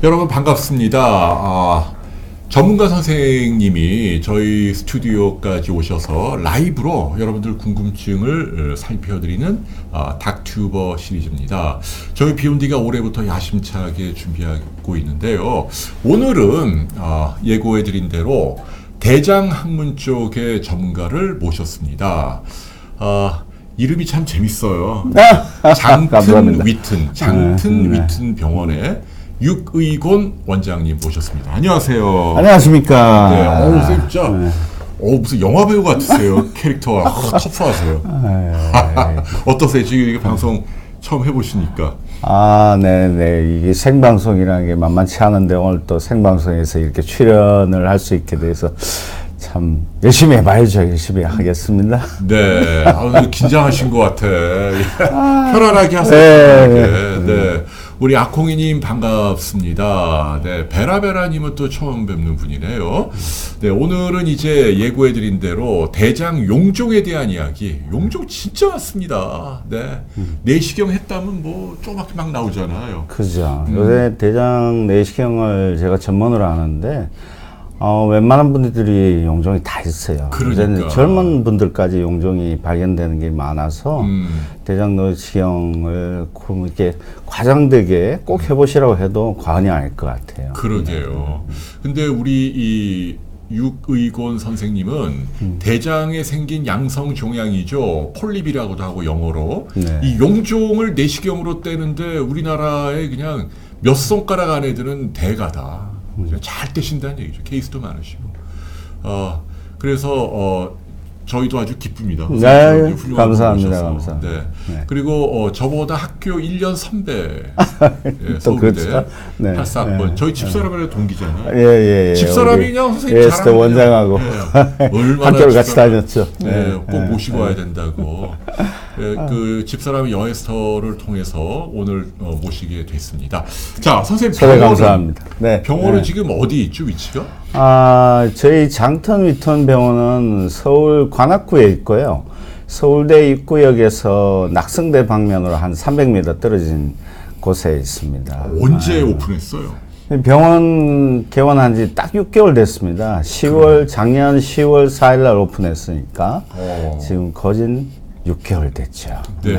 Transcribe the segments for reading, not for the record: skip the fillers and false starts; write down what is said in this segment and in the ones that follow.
여러분 반갑습니다. 전문가 선생님이 저희 스튜디오까지 오셔서 라이브로 여러분들 궁금증을 살펴드리는 닥튜버 시리즈입니다. 저희 비욘디가 올해부터 야심차게 준비하고 있는데요. 오늘은 예고해드린 대로 대장학문 쪽의 전문가를 모셨습니다. 이름이 참 재밌어요. 장튼 위튼 병원의 육의곤 원장님 모셨습니다. 안녕하세요. 안녕하십니까. 네, 선생님 진짜 무슨 영화 배우 같으세요. 캐릭터가 터프하세요. 어떠세요? 지금 이게 방송 처음 해보시니까. 네네. 이게 생방송이라는 게 만만치 않은데 오늘 또 생방송에서 이렇게 출연을 할 수 있게 돼서 참 열심히 해봐야죠. 열심히 하겠습니다. 네, 긴장하신 것 같아. 편안하게 하세요. 네. 우리 아콩이님 반갑습니다. 네, 베라베라님은 또 처음 뵙는 분이네요. 네, 오늘은 이제 예고해드린 대로 대장 용종에 대한 이야기. 용종 진짜 많습니다. 네, 내시경 했다면 뭐 조그맣게 막 나오잖아요. 그죠. 요새 대장 내시경을 제가 전문으로 하는데 웬만한 분들이 용종이 다 있어요. 그러니까. 젊은 분들까지 용종이 발견되는 게 많아서 대장 내시경을 이렇게 과장되게 꼭 해보시라고 해도 과언이 아닐 것 같아요. 그러게요. 근데 우리 이 육의곤 선생님은 대장에 생긴 양성 종양이죠. 폴립이라고도 하고 영어로. 네. 이 용종을 내시경으로 떼는데 우리나라에 그냥 몇 손가락 안에 드는 대가다. 잘 떼신다는 얘기죠. 케이스도 많으시고. 그래서 저희도 아주 기쁩니다. 네, 감사합니다. 감사합니다. 네. 네. 그리고 저보다 학교 1년 선배. 예, 또 서울대 그렇죠. 네. 84학번. 네. 저희 집사람이랑 동기잖아요. 예. 집사람이냐 선생님 예, 잘하는 원장하고 얼마나 학교를 같이 다녔죠. 네, 꼭 모시고 와야 된다고. 그 집사람의 여행스터를 통해서 오늘 모시게 됐습니다. 자, 선생님 감사합니다. 네. 병원은 지금 어디 있죠, 위치가? 저희 장튼 위튼 병원은 서울 관악구에 있고요. 서울대 입구역에서 낙성대 방면으로 한 300m 떨어진 곳에 있습니다. 언제 오픈했어요? 병원 개원한 지 딱 6개월 됐습니다. 작년 10월 4일 날 오픈했으니까 지금 거진 6개월 됐죠. 네.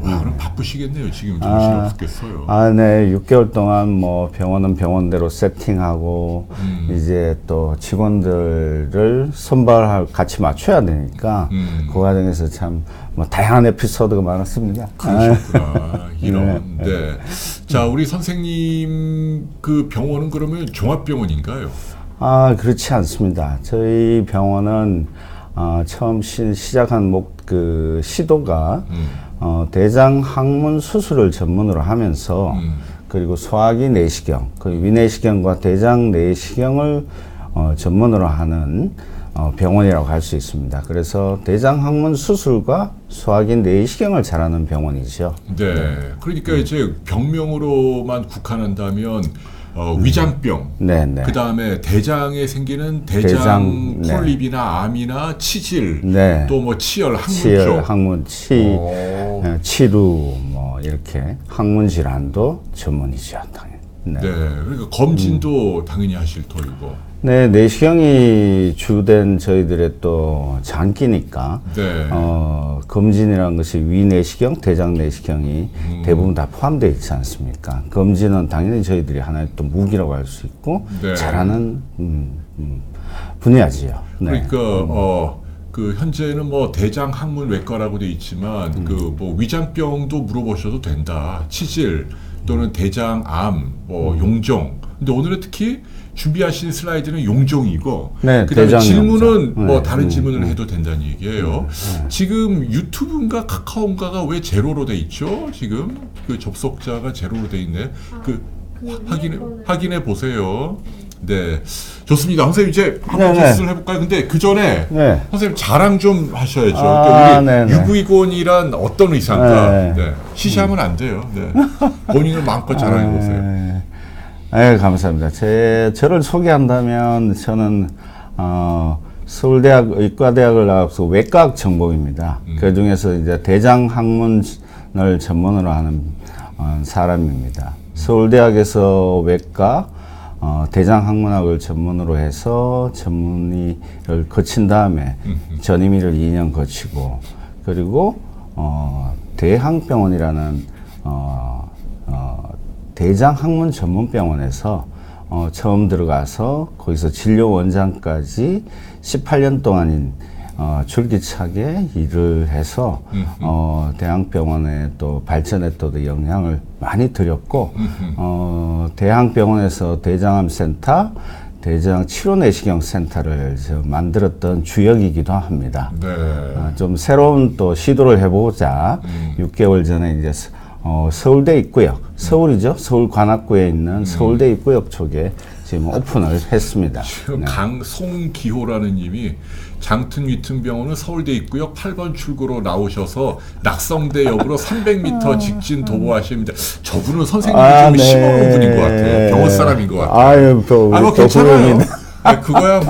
와, 그럼 바쁘시겠네요. 지금 정신 없겠어요. 네. 6개월 동안 뭐 병원은 병원대로 세팅하고 이제 또 직원들을 선발하고 같이 맞춰야 되니까 그 과정에서 참 뭐 다양한 에피소드가 많았습니다. 그러셨구나. 이런. 네. 자, 우리 선생님 그 병원은 그러면 종합병원인가요? 그렇지 않습니다. 저희 병원은 처음 시작한 시도가 대장 항문 수술을 전문으로 하면서 그리고 소화기 내시경, 그 위내시경과 대장 내시경을 전문으로 하는 병원이라고 할 수 있습니다. 그래서 대장 항문 수술과 소화기 내시경을 잘하는 병원이죠. 네. 그러니까 이제 병명으로만 국한한다면 위장병, 네네. 그 다음에 대장에 생기는 대장 폴립이나 암이나 치질, 네. 또 뭐 치열, 항문 치열, 쪽. 항문, 치루, 뭐 이렇게 항문 질환도 전문이죠, 당연히. 네. 그러니까 검진도 당연히 하실 터이고. 네, 내시경이 주된 저희들의 또 장기니까 네. 검진이라는 것이 위내시경, 대장 내시경이 대부분 다 포함되어 있지 않습니까? 검진은 당연히 저희들이 하나의 또 무기라고 할 수 있고 네. 잘하는 분야지요. 네. 그러니까 그 현재는 뭐 대장 항문 외과라고 돼 있지만 그 뭐 위장병도 물어보셔도 된다. 치질 또는 대장암, 뭐 용종. 근데 오늘은 특히 준비하신 슬라이드는 용종이고, 네, 그다음에 질문은 용종. 뭐 네, 다른 질문을 해도 된다는 얘기예요. 지금 유튜브인가 카카오인가가 왜 제로로 돼 있죠? 지금 그 접속자가 제로로 돼 있네. 확인해 보세요. 네, 좋습니다. 선생님 이제 한번 테스트를 해볼까요? 근데 그 전에 선생님 자랑 좀 하셔야죠. 우리 육의곤이란 어떤 의사인가? 네. 시시하면 안 돼요. 네. 본인을 마음껏 자랑해 보세요. 네, 감사합니다. 저를 소개한다면 저는 서울대학 의과대학을 나와서 외과학 전공입니다. 그 중에서 이제 대장 항문을 전문으로 하는 사람입니다. 서울대학에서 외과 대장학문학을 전문으로 해서 전문의를 거친 다음에 전임의를 2년 거치고 그리고 대항병원이라는 대장학문 전문병원에서 처음 들어가서 거기서 진료 원장까지 18년 동안 줄기차게 일을 해서 대항병원의 또 발전에 또 영향을 많이 드렸고 대항병원에서 대장암센터, 대장 치료 내시경 센터를 만들었던 주역이기도 합니다. 네. 좀 새로운 또 시도를 해보자. 6개월 전에 이제 서울대 입구역, 서울이죠. 서울 관악구에 있는 서울대 입구역 쪽에 지금 오픈을 했습니다. 지금 송기호라는 님이 장튼 위튼 병원은 서울대 입구역 8번 출구로 나오셔서 낙성대 역으로 300m 직진 도보하십니다. 저분은 선생님이 좀 심오한 분인 것 같아요. 병원 사람인 것 같아요. 아유, 또 괜찮아요. 그거야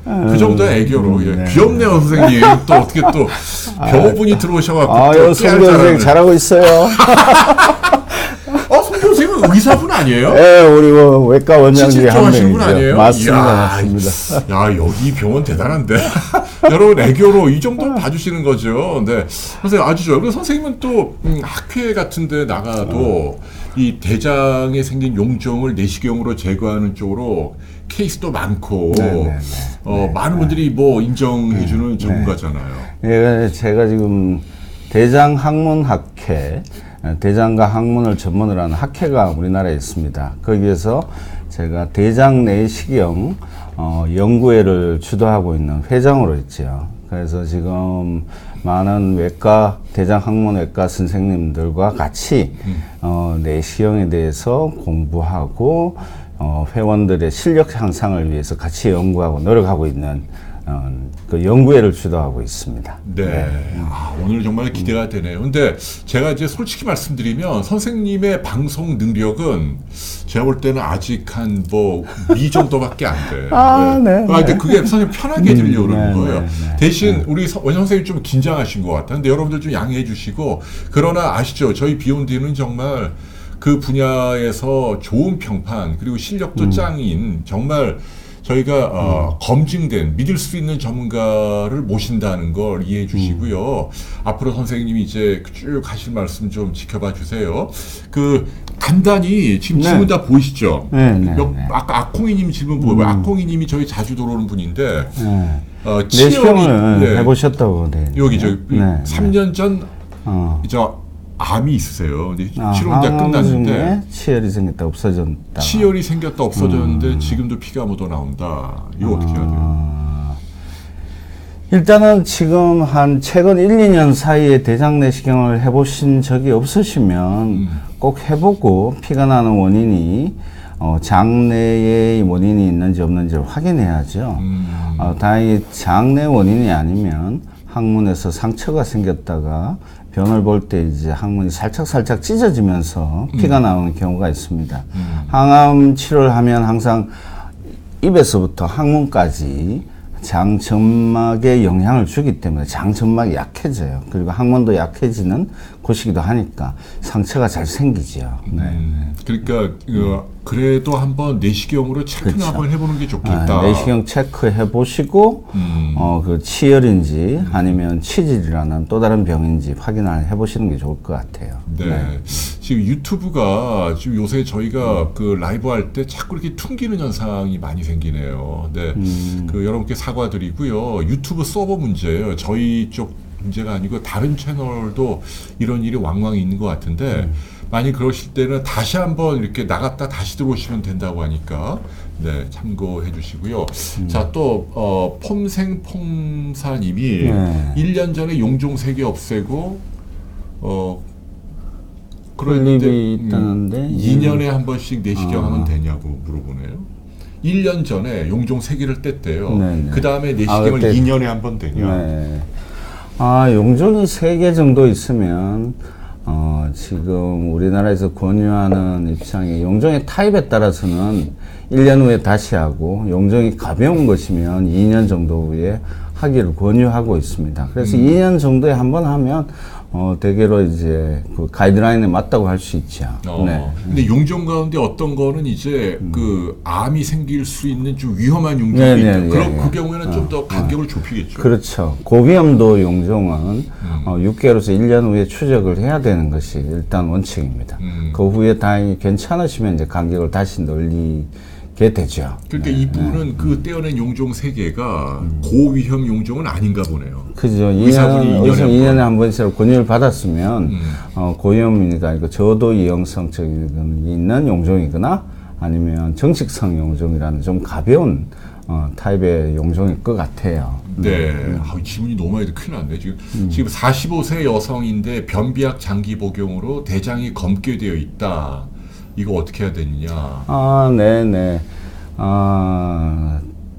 그 정도의 애교로. 예. 귀엽네요, 선생님. 또 어떻게 또 병원분이 들어오셔갖고. 아유, 송 선생 잘하고 있어요. 송 교수님은 의사분 아니에요? 네, 우리 외과 원장님이 한 하시는 분 명이죠. 아니에요? 맞습니다. 야, 여기 병원 대단한데. 여러분, 애교로 이 정도 봐주시는 거죠. 네. 선생님, 아주 좋아요. 그리고 선생님은 또, 학회 같은 데 나가도 이 대장에 생긴 용종을 내시경으로 제거하는 쪽으로 케이스도 많고, 많은 분들이 인정해주는 전문가잖아요. 예, 제가 지금 대장학문학회, 대장과 학문을 전문으로 하는 학회가 우리나라에 있습니다. 거기에서 제가 대장 내시경 연구회를 주도하고 있는 회장으로 있죠. 그래서 지금 많은 외과, 대장학문외과 선생님들과 같이 내시경에 대해서 공부하고 회원들의 실력 향상을 위해서 같이 연구하고 노력하고 있는 그 연구회를 주도하고 있습니다. 네. 오늘 정말 기대가 되네요. 근데 제가 이제 솔직히 말씀드리면 선생님의 방송 능력은 제가 볼 때는 아직 한 미 정도밖에 안 돼. 근데 그게 선생님 편하게 해드리려고 그러는 거예요. 대신 우리 원장 선생님 좀 긴장하신 것 같아요. 근데 여러분들 좀 양해해 주시고, 그러나 아시죠? 저희 비욘드는 정말 그 분야에서 좋은 평판, 그리고 실력도 짱인, 정말 저희가 검증된 믿을 수 있는 전문가를 모신다는 걸 이해해 주시고요. 앞으로 선생님이 이제 쭉 하실 말씀 좀 지켜봐 주세요. 간단히 지금 질문 다 보이시죠? 아까 아콩이님 질문 보여요. 아콩이님이 저희 자주 들어오는 분인데 내시경을 해보셨다고. 여기 3년 전 암이 있으세요. 근데 치료가 끝났는데 치열이 생겼다 없어졌다. 치열이 생겼다 없어졌는데 지금도 피가 묻어 나온다. 이거 어떻게 해야 돼요? 일단은 지금 한 최근 1, 2년 사이에 대장 내시경을 해보신 적이 없으시면 꼭 해보고 피가 나는 원인이 장내에 원인이 있는지 없는지를 확인해야죠. 다행히 장내 원인이 아니면 항문에서 상처가 생겼다가 변을 볼 때 이제 항문이 살짝 찢어지면서 피가 나오는 경우가 있습니다. 항암 치료를 하면 항상 입에서부터 항문까지 장점막에 영향을 주기 때문에 장점막이 약해져요. 그리고 항문도 약해지는 곳이기도 하니까 상처가 잘 생기죠. 그러니까 그래도 한번 내시경으로 체크는 한번 해보는 게 좋겠다. 내시경 체크해 보시고 그 치열인지 아니면 치질이라는 또 다른 병인지 확인을 해보시는 게 좋을 것 같아요. 네. 지금 유튜브가 지금 요새 저희가 그 라이브 할 때 자꾸 이렇게 퉁기는 현상이 많이 생기네요. 네. 여러분께 사과드리고요. 유튜브 서버 문제예요. 저희 쪽 문제가 아니고 다른 채널도 이런 일이 왕왕 있는 것 같은데 만약 그러실 때는 다시 한번 이렇게 나갔다 다시 들어오시면 된다고 하니까 참고해 주시고요. 자, 또 폼생폼사님이 1년 전에 용종 3개 없애고 그런데 있다는데 2년에 한 번씩 내시경 하면 되냐고 물어보네요. 1년 전에 용종 3개를 뗐대요. 그 다음에 내시경을 2년에 한 번 되냐. 용종이 3개 정도 있으면 지금 우리나라에서 권유하는 입장이 용종의 타입에 따라서는 1년 후에 다시 하고 용종이 가벼운 것이면 2년 정도 후에 하기를 권유하고 있습니다. 그래서 2년 정도에 한 번 하면 대개로 이제 그 가이드라인에 맞다고 할 수 있죠. 네. 근데 용종 가운데 어떤 거는 이제 그 암이 생길 수 있는 좀 위험한 용종이 네, 있다. 네, 그럼 네, 그 경우에는 좀 더 간격을 좁히겠죠. 그렇죠. 고위험도 용종은 6개월에서 1년 후에 추적을 해야 되는 것이 일단 원칙입니다. 그 후에 다행히 괜찮으시면 이제 간격을 다시 늘리게 되죠. 그러니까 이분은 그 떼어낸 용종 3개가 고위험 용종은 아닌가 보네요. 그죠. 의사분이 2년에 한 번씩 권유를 받았으면 고위험이니까 이거 저도 이형성증이 있는 용종이거나 아니면 정식성 용종이라는 좀 가벼운 타입의 용종일 것 같아요. 네. 질문이 너무 많이 큰일 났네. 지금 45세 여성인데 변비약 장기 복용으로 대장이 검게 되어 있다. 이거 어떻게 해야 되느냐? 네네.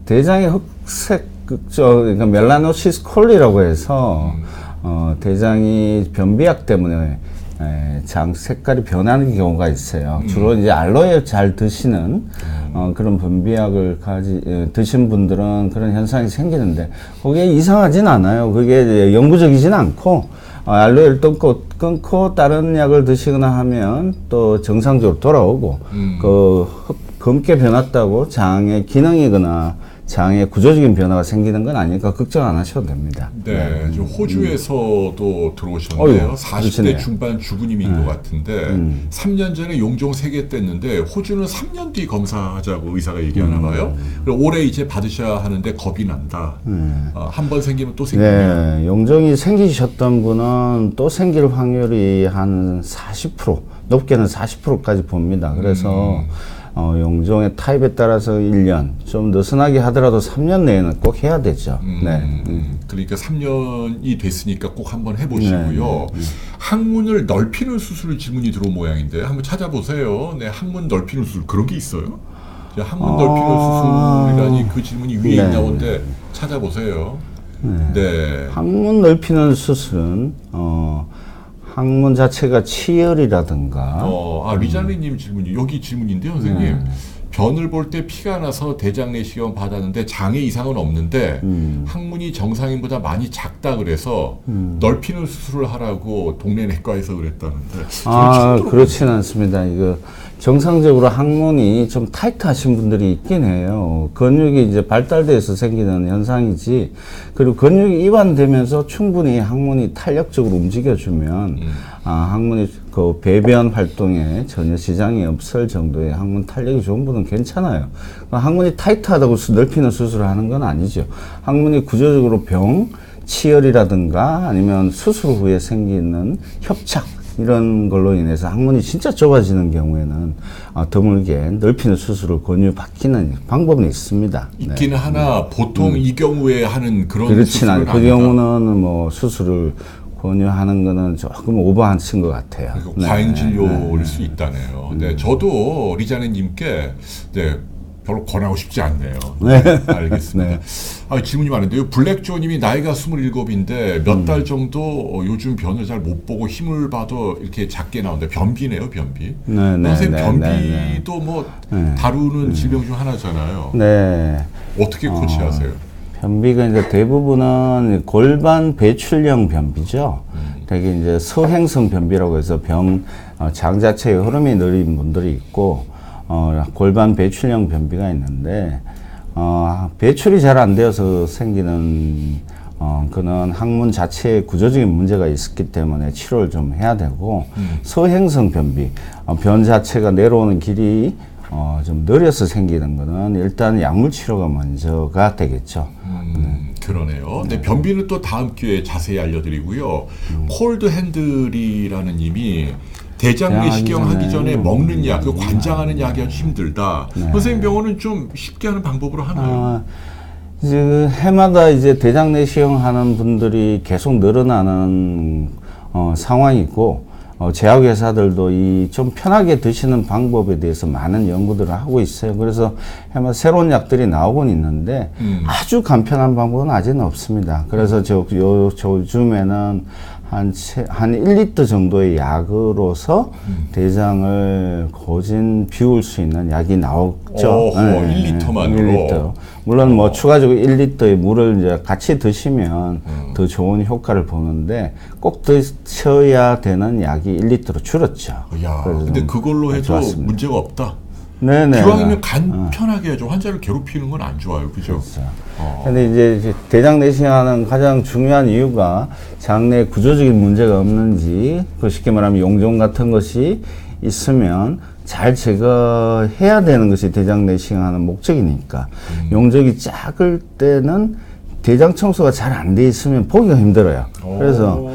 대장의 흑색, 그러니까 멜라노시스 콜리라고 해서, 대장이 변비약 때문에 장 색깔이 변하는 경우가 있어요. 주로 이제 알로에 잘 드시는 그런 변비약을 드신 분들은 그런 현상이 생기는데, 그게 이상하진 않아요. 그게 영구적이진 않고, 알로에를 끊고 다른 약을 드시거나 하면 또 정상적으로 돌아오고, 검게 변했다고 장의 기능이거나 장의 구조적인 변화가 생기는 건 아니니까 걱정 안 하셔도 됩니다. 네, 지금 호주에서도 들어오셨는데요. 어휴, 40대 그러시네요. 중반 주부님인 것 같은데 3년 전에 용종 3개 뗐는데 호주는 3년 뒤 검사하자고 의사가 얘기하나 봐요. 그리고 올해 이제 받으셔야 하는데 겁이 난다. 한 번 생기면 또 생기면. 네, 용종이 생기셨던 분은 또 생길 확률이 한 40%, 높게는 40%까지 봅니다. 그래서 용종의 타입에 따라서 1년, 좀 느슨하게 하더라도 3년 내에는 꼭 해야 되죠. 그러니까 3년이 됐으니까 꼭 한번 해보시고요. 항문을 넓히는 수술 질문이 들어온 모양인데 한번 찾아보세요. 네, 항문 넓히는 수술 그런 게 있어요? 항문 넓히는 수술이라니 그 질문이 위에 있나 본데 찾아보세요. 네. 항문 넓히는 수술은 항문 자체가 치열이라든가 리자니님 질문이 여기 질문인데요, 선생님. 변을 볼 때 피가 나서 대장 내시경 받았는데 장에 이상은 없는데 항문이 정상인보다 많이 작다 그래서 넓히는 수술을 하라고 동네 내과에서 그랬다는데. 그렇지는 않습니다. 이거 정상적으로 항문이 좀 타이트하신 분들이 있긴 해요. 근육이 이제 발달돼서 생기는 현상이지. 그리고 근육이 이완되면서 충분히 항문이 탄력적으로 움직여주면 항문이 그 배변 활동에 전혀 지장이 없을 정도의 항문 탄력이 좋은 분은 괜찮아요. 항문이 타이트하다고 넓히는 수술을 하는 건 아니죠. 항문이 구조적으로 치열이라든가 아니면 수술 후에 생기는 협착 이런 걸로 인해서 항문이 진짜 좁아지는 경우에는 드물게 넓히는 수술을 권유받기는 방법은 있습니다. 있기는 하나 보통 이 경우에 하는 그런 그렇진 않아요. 그 아니다. 경우는 뭐 수술을 권유하는 거는 조금 오버한 것 같아요. 과잉 진료일 수 있다네요. 네, 저도 리자네님께 별로 권하고 싶지 않네요. 네, 알겠습니다. 질문이 많은데요. 블랙조님이 나이가 27인데 몇 달 정도 요즘 변을 잘 못 보고 힘을 봐도 이렇게 작게 나오는데 변비네요, 변비. 선생님, 변비도 뭐 다루는 질병 중 하나잖아요. 네. 어떻게 코치하세요? 변비가 이제 대부분은 골반 배출형 변비죠. 되게 이제 서행성 변비라고 해서 장 자체의 흐름이 느린 분들이 있고, 골반 배출형 변비가 있는데, 배출이 잘 안 되어서 생기는, 그는 항문 자체에 구조적인 문제가 있었기 때문에 치료를 좀 해야 되고, 서행성 변비, 변 자체가 내려오는 길이 좀 느려서 생기는 거는 일단 약물 치료가 먼저가 되겠죠. 그러네요. 네, 변비는 또 다음 기회에 자세히 알려드리고요. 콜드 핸들이라는 님이 대장 내시경 하기 전에 먹는 약, 그 관장하는 약이 아주 힘들다. 선생님 병원은 좀 쉽게 하는 방법으로 하나요? 이제 해마다 이제 대장 내시경 하는 분들이 계속 늘어나는 상황이고, 제약회사들도 이 좀 편하게 드시는 방법에 대해서 많은 연구들을 하고 있어요. 그래서 해마다 새로운 약들이 나오곤 있는데 아주 간편한 방법은 아직은 없습니다. 그래서 요즘에는 한 1리터 정도의 약으로서 대장을 고진 비울 수 있는 약이 나오죠. 1리터만으로. 1리터. 물론 뭐 추가적으로 1리터의 물을 이제 같이 드시면 더 좋은 효과를 보는데 꼭 드셔야 되는 약이 1리터로 줄었죠. 야, 근데 그걸로 해도 좋았습니다. 문제가 없다. 네네. 기왕이면 간편하게 해줘. 환자를 괴롭히는 건 안 좋아요. 그죠? 근데 이제 대장 내시경하는 가장 중요한 이유가 장내 구조적인 문제가 없는지, 그 쉽게 말하면 용종 같은 것이 있으면 잘 제거해야 되는 것이 대장 내시경하는 목적이니까. 용적이 작을 때는 대장 청소가 잘 안 돼 있으면 보기가 힘들어요. 그래서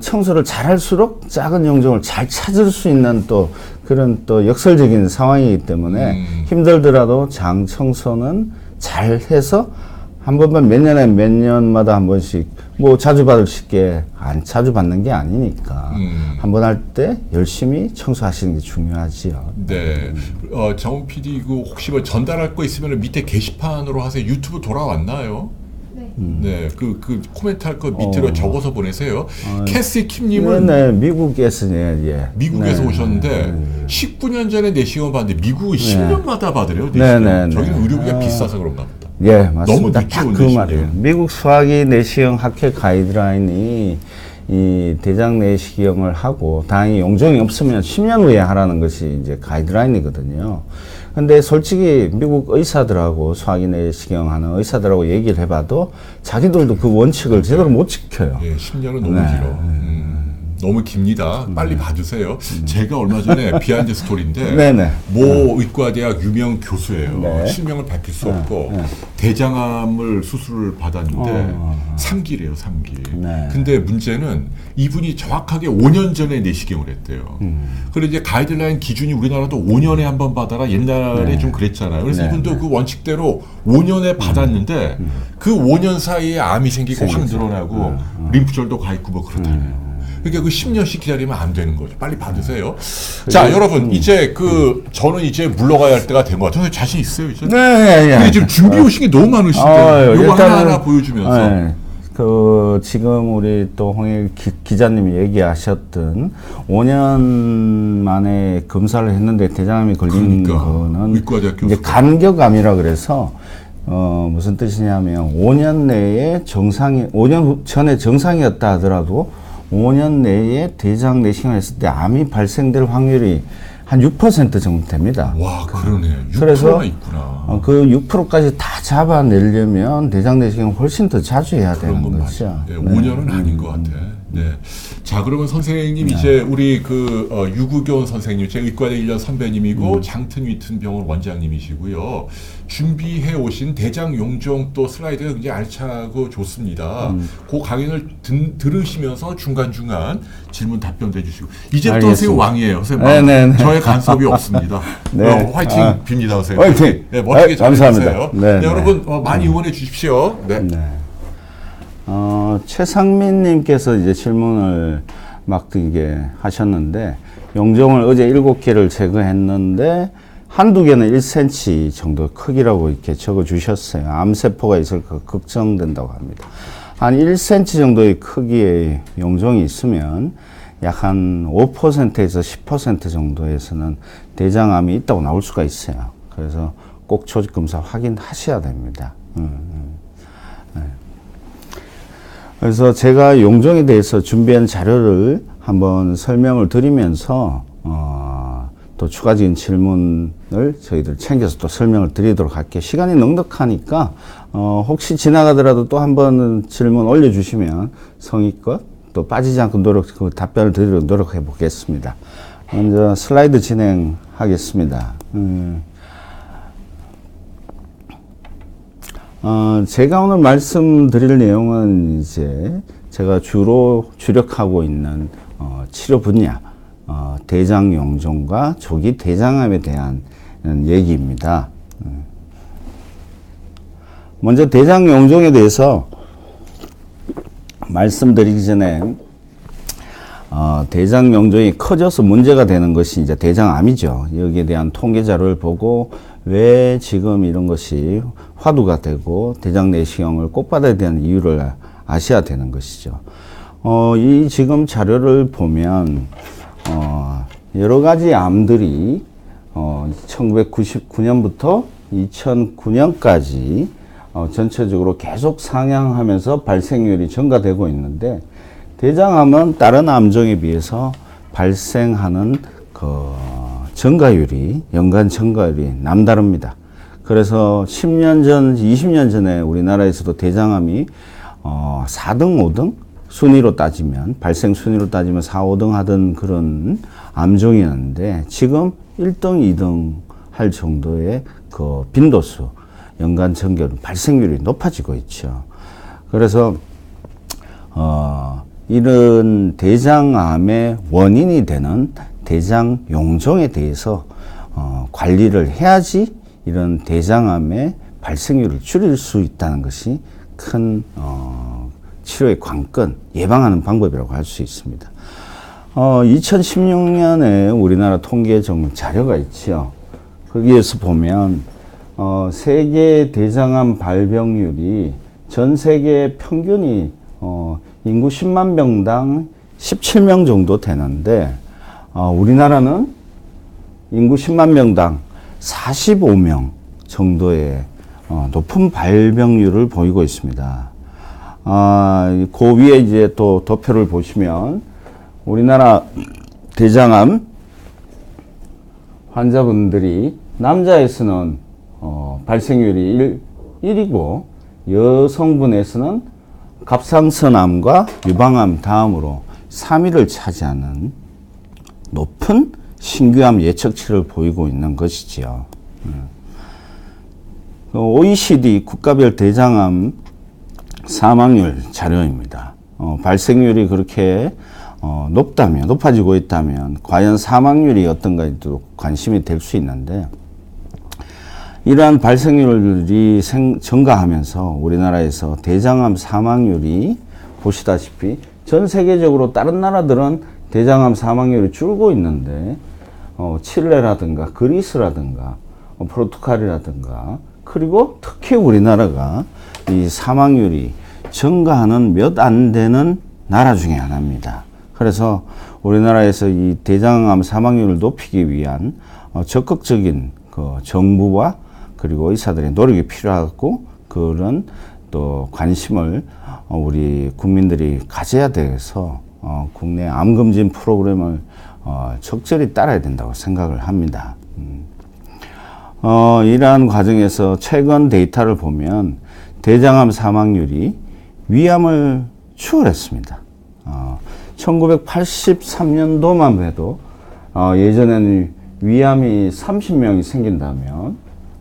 청소를 잘 할수록 작은 용종을 잘 찾을 수 있는 또 그런 또 역설적인 상황이기 때문에 힘들더라도 장 청소는 잘 해서 한 번만 몇 년마다 한 번씩 뭐 자주 받을 수 있게 안 자주 받는 게 아니니까 한 번 할 때 열심히 청소하시는 게 중요하지요. 네. 정훈 PD 그 혹시 뭐 전달할 거 있으면 밑에 게시판으로 하세요. 유튜브 돌아왔나요? 네, 그 코멘트 할 거 밑으로 적어서 보내세요. 캐시 킴님은 네, 미국에서 미국에서 네. 오셨는데 19년 전에 내시경 받는데 미국은 10년마다 받으래요. 네, 내시경. 네, 저기는 의료비가 비싸서 그런가 보다. 예, 맞습니다. 너무 늦게 딱 온 그 내시경. 말이에요. 미국 소화기 내시경 학회 가이드라인이 이 대장 내시경을 하고 다행히 용종이 없으면 10년 후에 하라는 것이 이제 가이드라인이거든요. 근데 솔직히 미국 의사들하고 소화기 내시경하는 의사들하고 얘기를 해봐도 자기들도 그 원칙을 제대로 못 지켜요. 예, 10년은 너무 길어. 너무 깁니다. 빨리 봐주세요. 제가 얼마 전에 비하인드 스토리인데 네네. 모 의과대학 유명 교수예요. 네. 실명을 밝힐 수 없고 대장암을 수술을 받았는데 3기래요, 3기. 네. 근데 문제는 이분이 정확하게 5년 전에 내시경을 했대요. 그리고 이제 가이드라인 기준이 우리나라도 5년에 한 번 받아라 옛날에 좀 그랬잖아요. 그래서 이분도 그 원칙대로 5년에 받았는데 그 5년 사이에 암이 생기고 확 늘어나고 림프절도 가 있고 뭐 그렇다네요. 그러니까 그 10년씩 기다리면 안 되는 거죠. 빨리 받으세요. 자, 여러분, 이제 저는 이제 물러가야 할 때가 된 것 같아요. 자신 있어요, 이제? 네, 근데 지금 준비 오신 게 너무 많으신데, 요거 하나하나 보여주면서. 지금 우리 또 홍일 기자님이 얘기하셨던 5년 만에 검사를 했는데 대장암이 걸린 거는 의과대학 이제 교수가. 간격암이라 그래서 무슨 뜻이냐면 5년 내에 5년 전에 정상이었다 하더라도 5년 내에 대장 내시경을 했을 때 암이 발생될 확률이 한 6% 정도 됩니다. 와, 그러네. 6%나 그래서 있구나. 그 6%까지 다 잡아내려면 대장 내시경을 훨씬 더 자주 해야 되는 거죠. 네, 5년은 아닌 것 같아. 네. 자, 그러면 선생님 이제 우리 유구교원 선생님, 제 의과대 1년 선배님이고 장튼 위튼 병원 원장님이시고요. 준비해 오신 대장 용종 또 슬라이드가 굉장히 알차고 좋습니다. 그 강연을 들으시면서 중간중간 질문 답변도 해주시고. 이제부터 선생님 왕이에요. 선생님. 네. 저의 간섭이 없습니다. 네. 화이팅 빕니다, 선생님. 화이팅! 네, 멋지게 잘 감사합니다. 해주세요. 네, 네, 여러분 많이 응원해 주십시오. 네. 최상민님께서 이제 질문을 막 이게 하셨는데, 용종을 어제 7개를 제거했는데, 한두 개는 1cm 정도 크기라고 이렇게 적어 주셨어요. 암세포가 있을까 걱정된다고 합니다. 한 1cm 정도의 크기의 용종이 있으면 약 한 5%에서 10% 정도에서는 대장암이 있다고 나올 수가 있어요. 그래서 꼭 조직 검사 확인하셔야 됩니다. 그래서 제가 용종에 대해서 준비한 자료를 한번 설명을 드리면서 또 추가적인 질문을 저희들 챙겨서 또 설명을 드리도록 할게요. 시간이 넉넉하니까 혹시 지나가더라도 또 한번 질문 올려주시면 성의껏 또 빠지지 않고 답변을 드리도록 노력해 보겠습니다. 먼저 슬라이드 진행하겠습니다. 제가 오늘 말씀드릴 내용은 이제 제가 주로 주력하고 있는 치료 분야, 대장 용종과 조기 대장암에 대한 얘기입니다. 먼저 대장 용종에 대해서 말씀드리기 전에 대장 용종이 커져서 문제가 되는 것이 이제 대장암이죠. 여기에 대한 통계 자료를 보고 왜 지금 이런 것이 화두가 되고 대장 내시경을 꼭 받아야 되는 이유를 아셔야 되는 것이죠. 이 지금 자료를 보면 여러 가지 암들이 1999년부터 2009년까지 전체적으로 계속 상향하면서 발생률이 증가되고 있는데, 대장암은 다른 암종에 비해서 발생하는 그 증가율이, 연간 증가율이 남다릅니다. 그래서 10년 전, 20년 전에 우리나라에서도 대장암이 4등, 5등 순위로 따지면, 발생 순위로 따지면 4, 5등 하던 그런 암종이었는데, 지금 1등, 2등 할 정도의 그 빈도수, 연간 증가율, 발생률이 높아지고 있죠. 그래서 이런 대장암의 원인이 되는 대장 용종에 대해서 관리를 해야지 이런 대장암의 발생률을 줄일 수 있다는 것이 큰 치료의 관건, 예방하는 방법이라고 할 수 있습니다. 2016년에 우리나라 통계 전문 자료가 있죠. 거기에서 보면 세계 대장암 발병률이 전 세계 평균이 인구 10만 명당 17명 정도 되는데, 우리나라는 인구 10만 명당 45명 정도의 높은 발병률을 보이고 있습니다. 그 위에 이제 또 도표를 보시면 우리나라 대장암 환자분들이 남자에서는 발생률이 1이고 여성분에서는 갑상선암과 유방암 다음으로 3위를 차지하는 높은 신규암 예측치를 보이고 있는 것이지요. OECD 국가별 대장암 사망률 자료입니다. 발생률이 그렇게 높아지고 있다면 과연 사망률이 어떤가에도 관심이 될 수 있는데, 이러한 발생률이 증가하면서 우리나라에서 대장암 사망률이 보시다시피 전 세계적으로 다른 나라들은 대장암 사망률이 줄고 있는데, 칠레라든가 그리스라든가 포르투갈이라든가, 그리고 특히 우리나라가 이 사망률이 증가하는 몇 안 되는 나라 중에 하나입니다. 그래서 우리나라에서 이 대장암 사망률을 높이기 위한 적극적인 그 정부와 그리고 의사들의 노력이 필요하고, 그런 또 관심을 우리 국민들이 가져야 돼서 국내 암검진 프로그램을 적절히 따라야 된다고 생각을 합니다. 이러한 과정에서 최근 데이터를 보면 대장암 사망률이 위암을 추월했습니다. 1983년도만 해도 예전에는 위암이 30명이 생긴다면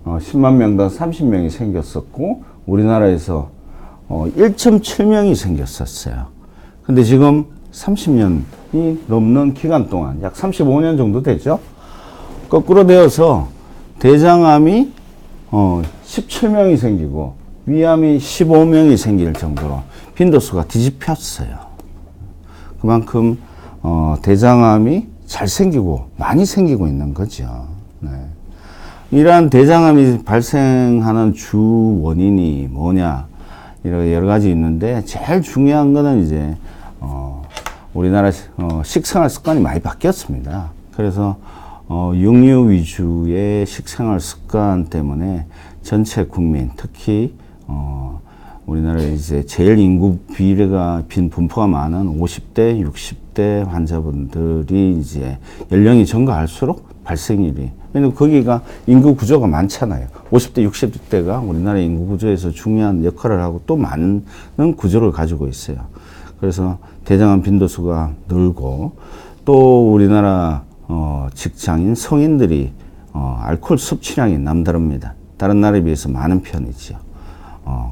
10만 명당 30명이 생겼었고, 우리나라에서 1.7명이 생겼었어요. 근데 지금 30년이 넘는 기간 동안, 약 35년 정도 되죠. 거꾸로 되어서 대장암이 17명이 생기고 위암이 15명이 생길 정도로 빈도수가 뒤집혔어요. 그만큼 대장암이 잘 생기고 많이 생기고 있는 거죠. 네. 이러한 대장암이 발생하는 주 원인이 뭐냐, 여러 가지 있는데, 제일 중요한 거는 이제 우리나라 식생활 습관이 많이 바뀌었습니다. 그래서 육류 위주의 식생활 습관 때문에 전체 국민, 특히 우리나라에 이제 제일 인구 비례가 분포가 많은 50대, 60대 환자분들이 이제 연령이 증가할수록 발생률이, 왜냐면 거기가 인구 구조가 많잖아요. 50대, 60대가 우리나라 인구 구조에서 중요한 역할을 하고 또 많은 구조를 가지고 있어요. 그래서 대장암 빈도수가 늘고, 또 우리나라 직장인 성인들이 알코올 섭취량이 남다릅니다. 다른 나라에 비해서 많은 편이죠.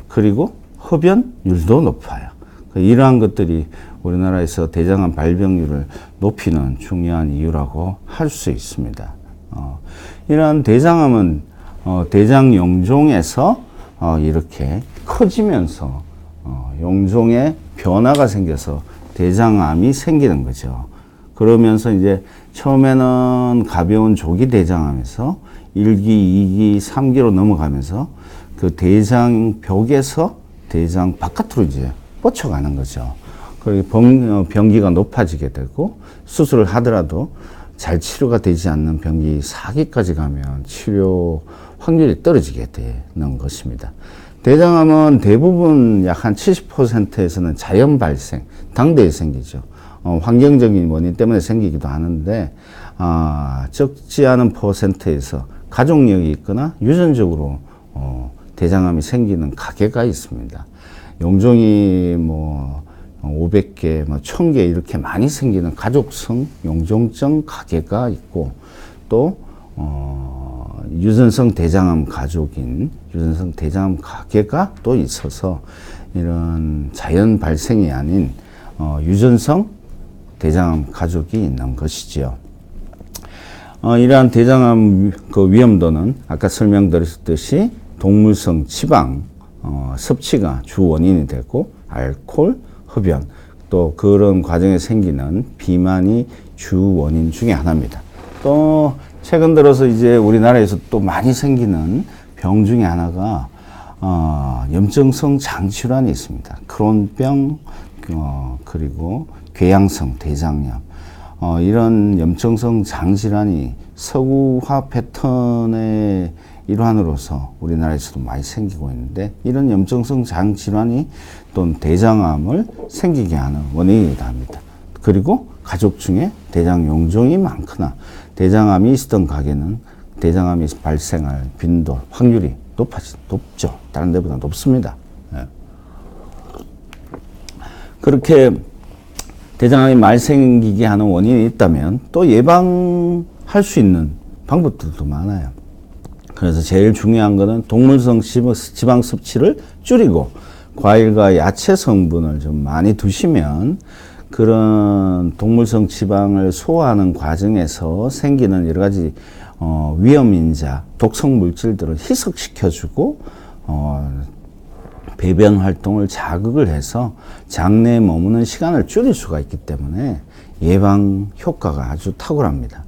그리고 흡연율도 높아요. 이러한 것들이 우리나라에서 대장암 발병률을 높이는 중요한 이유라고 할 수 있습니다. 이러한 대장암은 대장 용종에서 이렇게 커지면서 용종의 변화가 생겨서 대장암이 생기는 거죠. 그러면서 이제 처음에는 가벼운 조기 대장암에서 1기, 2기, 3기로 넘어가면서 그 대장 벽에서 대장 바깥으로 이제 뻗쳐가는 거죠. 그리고 병기가 높아지게 되고 수술을 하더라도 잘 치료가 되지 않는 병기 4기까지 가면 치료 확률이 떨어지게 되는 것입니다. 대장암은 대부분 약 한 70%에서는 자연 발생, 당대에 생기죠. 환경적인 원인 때문에 생기기도 하는데, 적지 않은 퍼센트에서 가족력이 있거나 유전적으로 대장암이 생기는 가계가 있습니다. 용종이 500개, 1000개 이렇게 많이 생기는 가족성 용종성 가계가 있고, 또 유전성 대장암 가족인 유전성 대장암 가계가 또 있어서 이런 자연 발생이 아닌 유전성 대장암 가족이 있는 것이지요. 이러한 대장암 그 위험도는 아까 설명드렸듯이 동물성 지방 섭취가 주 원인이 되고, 알코올, 흡연, 또 그런 과정에 생기는 비만이 주 원인 중에 하나입니다. 또 최근 들어서 이제 우리나라에서 또 많이 생기는 병 중에 하나가 염증성 장질환이 있습니다. 크론병, 그리고 궤양성 대장염, 이런 염증성 장질환이 서구화 패턴의 일환으로서 우리나라에서도 많이 생기고 있는데, 이런 염증성 장질환이 또는 대장암을 생기게 하는 원인이기도 합니다. 그리고 가족 중에 대장 용종이 많거나 대장암이 있었던 가게는 대장암이 발생할 빈도, 확률이 높죠. 다른 데보다 높습니다. 예. 그렇게 대장암이 많이 생기게 하는 원인이 있다면 또 예방할 수 있는 방법들도 많아요. 그래서 제일 중요한 거는 동물성 지방 섭취를 줄이고 과일과 야채 성분을 좀 많이 드시면 그런 동물성 지방을 소화하는 과정에서 생기는 여러 가지 위험인자, 독성 물질들을 희석시켜주고 배변 활동을 자극을 해서 장내에 머무는 시간을 줄일 수가 있기 때문에 예방 효과가 아주 탁월합니다.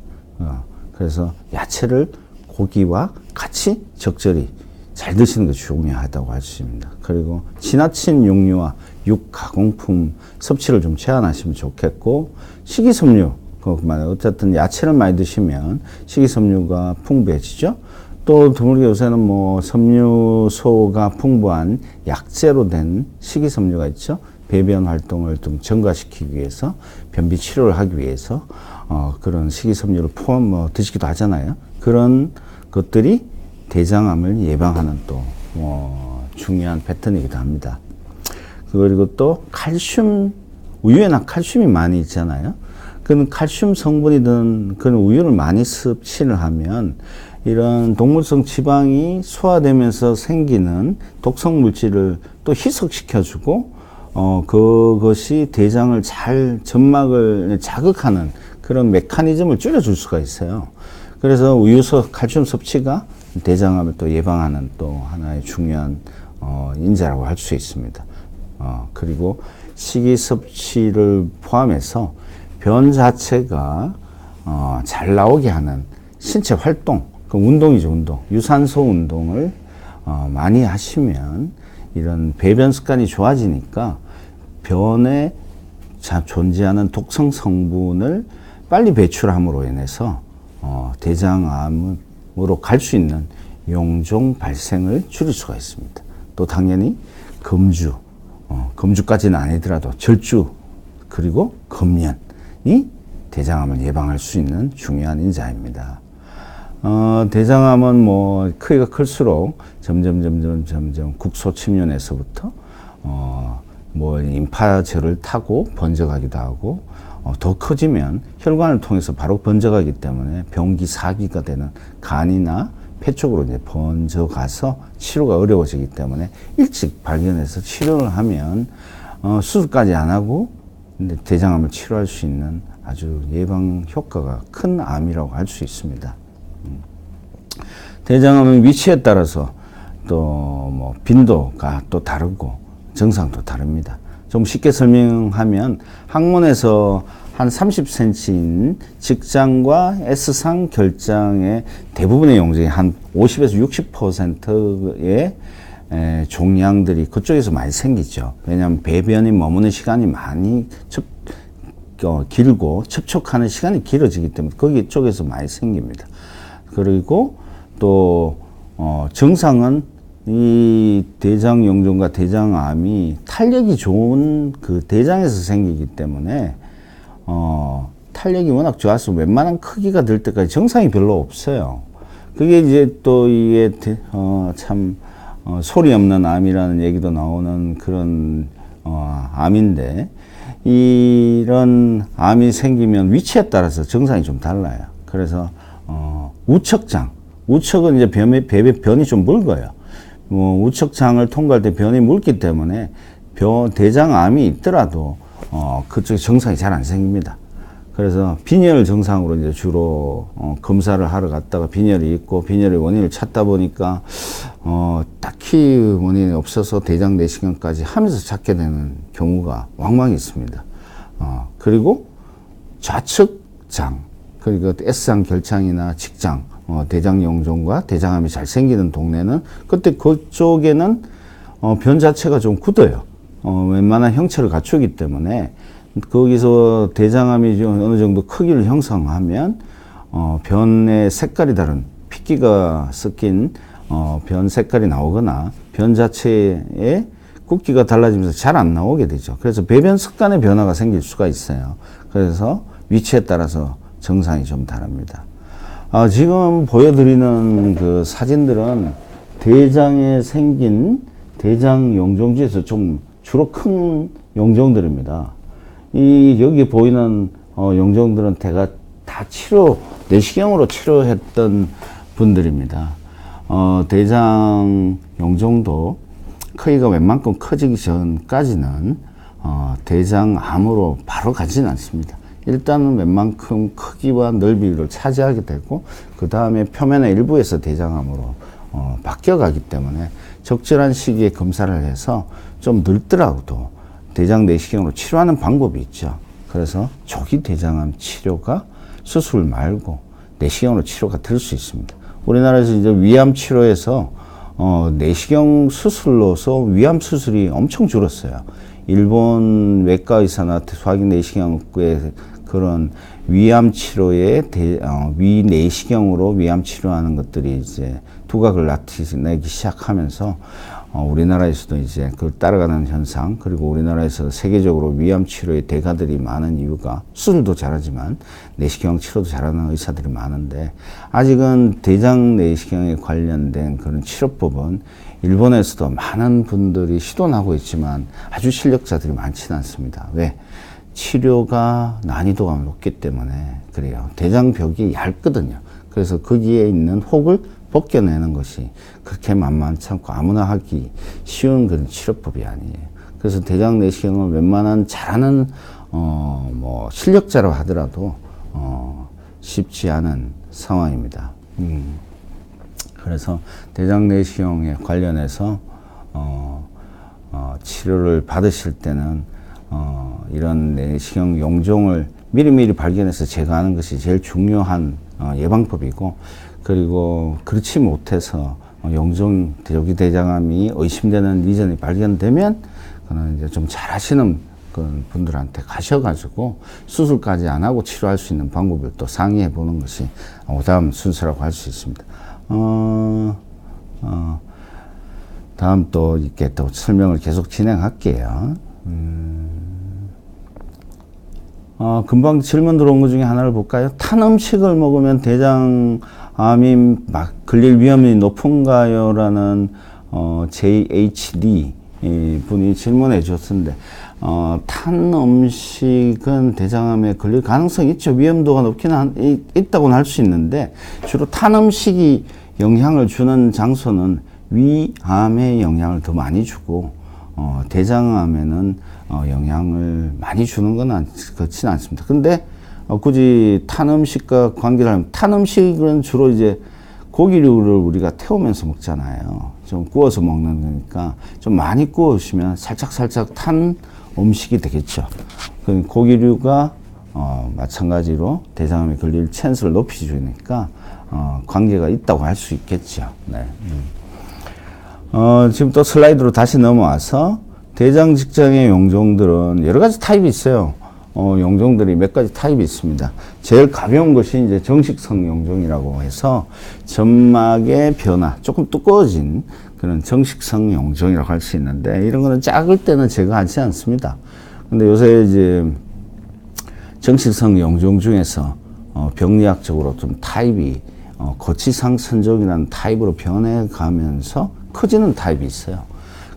그래서 야채를 고기와 같이 적절히 잘 드시는 것이 중요하다고 할 수 있습니다. 그리고 지나친 육류와 육 가공품 섭취를 좀 제한하시면 좋겠고, 식이섬유, 어쨌든 야채를 많이 드시면 식이섬유가 풍부해지죠. 또 드물게 요새는 섬유소가 풍부한 약재로 된 식이섬유가 있죠. 배변 활동을 좀 증가시키기 위해서, 변비 치료를 하기 위해서 그런 식이섬유를 드시기도 하잖아요. 그런 것들이 대장암을 예방하는 또 중요한 패턴이기도 합니다. 그리고 또 칼슘, 우유에는 칼슘이 많이 있잖아요. 그런 칼슘 성분이 든 그런 우유를 많이 섭취를 하면 이런 동물성 지방이 소화되면서 생기는 독성 물질을 또 희석시켜주고 그것이 대장을 점막을 자극하는 그런 메커니즘을 줄여줄 수가 있어요. 그래서 우유서 칼슘 섭취가 대장암을 또 예방하는 또 하나의 중요한 인자라고 할 수 있습니다. 그리고 식이 섭취를 포함해서 변 자체가 잘 나오게 하는 신체 활동, 그 운동이죠, 운동. 유산소 운동을 많이 하시면 이런 배변 습관이 좋아지니까 변에 존재하는 독성 성분을 빨리 배출함으로 인해서 대장암으로 갈 수 있는 용종 발생을 줄일 수가 있습니다. 또 당연히 금주까지는 아니더라도 절주, 그리고 금연이 대장암을 예방할 수 있는 중요한 인자입니다. 대장암은 크기가 클수록 점점 국소 침륜에서부터 임파절을 타고 번져가기도 하고, 더 커지면 혈관을 통해서 바로 번져가기 때문에 병기 4기가 되는 간이나 폐 쪽으로 이제 번져가서 치료가 어려워지기 때문에 일찍 발견해서 치료를 하면 수술까지 안 하고 대장암을 치료할 수 있는 아주 예방 효과가 큰 암이라고 할 수 있습니다. 대장암은 위치에 따라서 또 빈도가 또 다르고 증상도 다릅니다. 좀 쉽게 설명하면 항문에서 한 30cm인 직장과 S상 결장의 대부분의 용종이 한 50에서 60%의 종양들이 그쪽에서 많이 생기죠. 왜냐하면 배변이 머무는 시간이 많이 길고 접촉하는 시간이 길어지기 때문에 거기 쪽에서 많이 생깁니다. 그리고 또 증상은 이 대장용종과 대장암이 탄력이 좋은 그 대장에서 생기기 때문에 탄력이 워낙 좋아서 웬만한 크기가 될 때까지 증상이 별로 없어요. 그게 이제 또 이게 참 소리 없는 암이라는 얘기도 나오는 그런 암인데, 이런 암이 생기면 위치에 따라서 증상이 좀 달라요. 그래서 우척은 이제 변이 좀 묽어요. 우척장을 통과할 때 변이 묽기 때문에 대장암이 있더라도 그쪽에 증상이 잘 안 생깁니다. 그래서 빈혈 증상으로 이제 주로 검사를 하러 갔다가 빈혈이 있고, 빈혈의 원인을 찾다 보니까 딱히 원인이 없어서 대장 내시경까지 하면서 찾게 되는 경우가 왕왕 있습니다. 그리고 좌측장, 그리고 S장 결장이나 직장, 대장용종과 대장암이 잘 생기는 동네는 그때 그쪽에는 변 자체가 좀 굳어요. 웬만한 형체를 갖추기 때문에 거기서 대장암이 어느 정도 크기를 형성하면 변의 색깔이 다른 핏기가 섞인 변 색깔이 나오거나 변 자체의 굵기가 달라지면서 잘 안 나오게 되죠. 그래서 배변 습관의 변화가 생길 수가 있어요. 그래서 위치에 따라서 증상이 좀 다릅니다. 지금 보여드리는 그 사진들은 대장에 생긴 대장 용종 중에서 좀 주로 큰 용종들입니다. 여기 보이는 용종들은 대가 다 내시경으로 치료했던 분들입니다. 대장 용종도 크기가 웬만큼 커지기 전까지는 대장암으로 바로 가지는 않습니다. 일단은 웬만큼 크기와 넓이를 차지하게 되고, 그 다음에 표면의 일부에서 대장암으로 바뀌어가기 때문에 적절한 시기에 검사를 해서 좀 늙더라도 대장 내시경으로 치료하는 방법이 있죠. 그래서 조기 대장암 치료가 수술 말고 내시경으로 치료가 될 수 있습니다. 우리나라에서 이제 위암 치료에서 내시경 수술로서 위암 수술이 엄청 줄었어요. 일본 외과 의사나 소화기 내시경의 그런 위암 치료에 위 내시경으로 위암 치료하는 것들이 이제 두각을 나타내기 시작하면서 우리나라에서도 이제 그걸 따라가는 현상, 그리고 우리나라에서 세계적으로 위암 치료의 대가들이 많은 이유가, 수술도 잘하지만 내시경 치료도 잘하는 의사들이 많은데, 아직은 대장 내시경에 관련된 그런 치료법은 일본에서도 많은 분들이 시도는 하고 있지만 아주 실력자들이 많지는 않습니다. 왜? 치료가 난이도가 높기 때문에 그래요. 대장벽이 얇거든요. 그래서 거기에 있는 혹을 벗겨내는 것이 그렇게 만만치 않고 아무나 하기 쉬운 그런 치료법이 아니에요. 그래서 대장 내시경을 웬만한 잘하는 실력자로 하더라도 쉽지 않은 상황입니다. 그래서 대장 내시경에 관련해서 치료를 받으실 때는 이런 내시경 용종을 미리미리 발견해서 제거하는 것이 제일 중요한 예방법이고, 그리고 그렇지 못해서 조기 대장암이 의심되는 이전이 발견되면 그는 이제 좀 잘하시는 그 분들한테 가셔가지고 수술까지 안 하고 치료할 수 있는 방법을 또 상의해 보는 것이 다음 순서라고 할 수 있습니다. 다음 또 이렇게 또 설명을 계속 진행할게요. 금방 질문 들어온 것 중에 하나를 볼까요? 탄 음식을 먹으면 대장암이 걸릴 위험이 높은가요? 라는 JHD 분이 질문해 주셨는데, 탄 음식은 대장암에 걸릴 가능성이 있죠. 위험도가 높기는 있다고는 할 수 있는데, 주로 탄 음식이 영향을 주는 장소는 위암에 영향을 더 많이 주고, 대장암에는 영향을 많이 주는 건 그렇지는 않습니다. 근데 굳이 탄 음식과 관계를 하면, 탄 음식은 주로 이제 고기류를 우리가 태우면서 먹잖아요. 좀 구워서 먹는 거니까 좀 많이 구우시면 살짝 탄 음식이 되겠죠. 고기류가 마찬가지로 대장암에 걸릴 찬스를 높여주니까 관계가 있다고 할 수 있겠죠. 네. 지금 또 슬라이드로 다시 넘어와서 대장 직장의 용종들은 여러 가지 타입이 있어요. 용종들이 몇 가지 타입이 있습니다. 제일 가벼운 것이 이제 정식성 용종이라고 해서 점막의 변화, 조금 두꺼워진 그런 정식성 용종이라고 할 수 있는데, 이런 거는 작을 때는 제거하지 않습니다. 근데 요새 이제 정식성 용종 중에서 병리학적으로 좀 타입이 거치상 선종이라는 타입으로 변해가면서 커지는 타입이 있어요.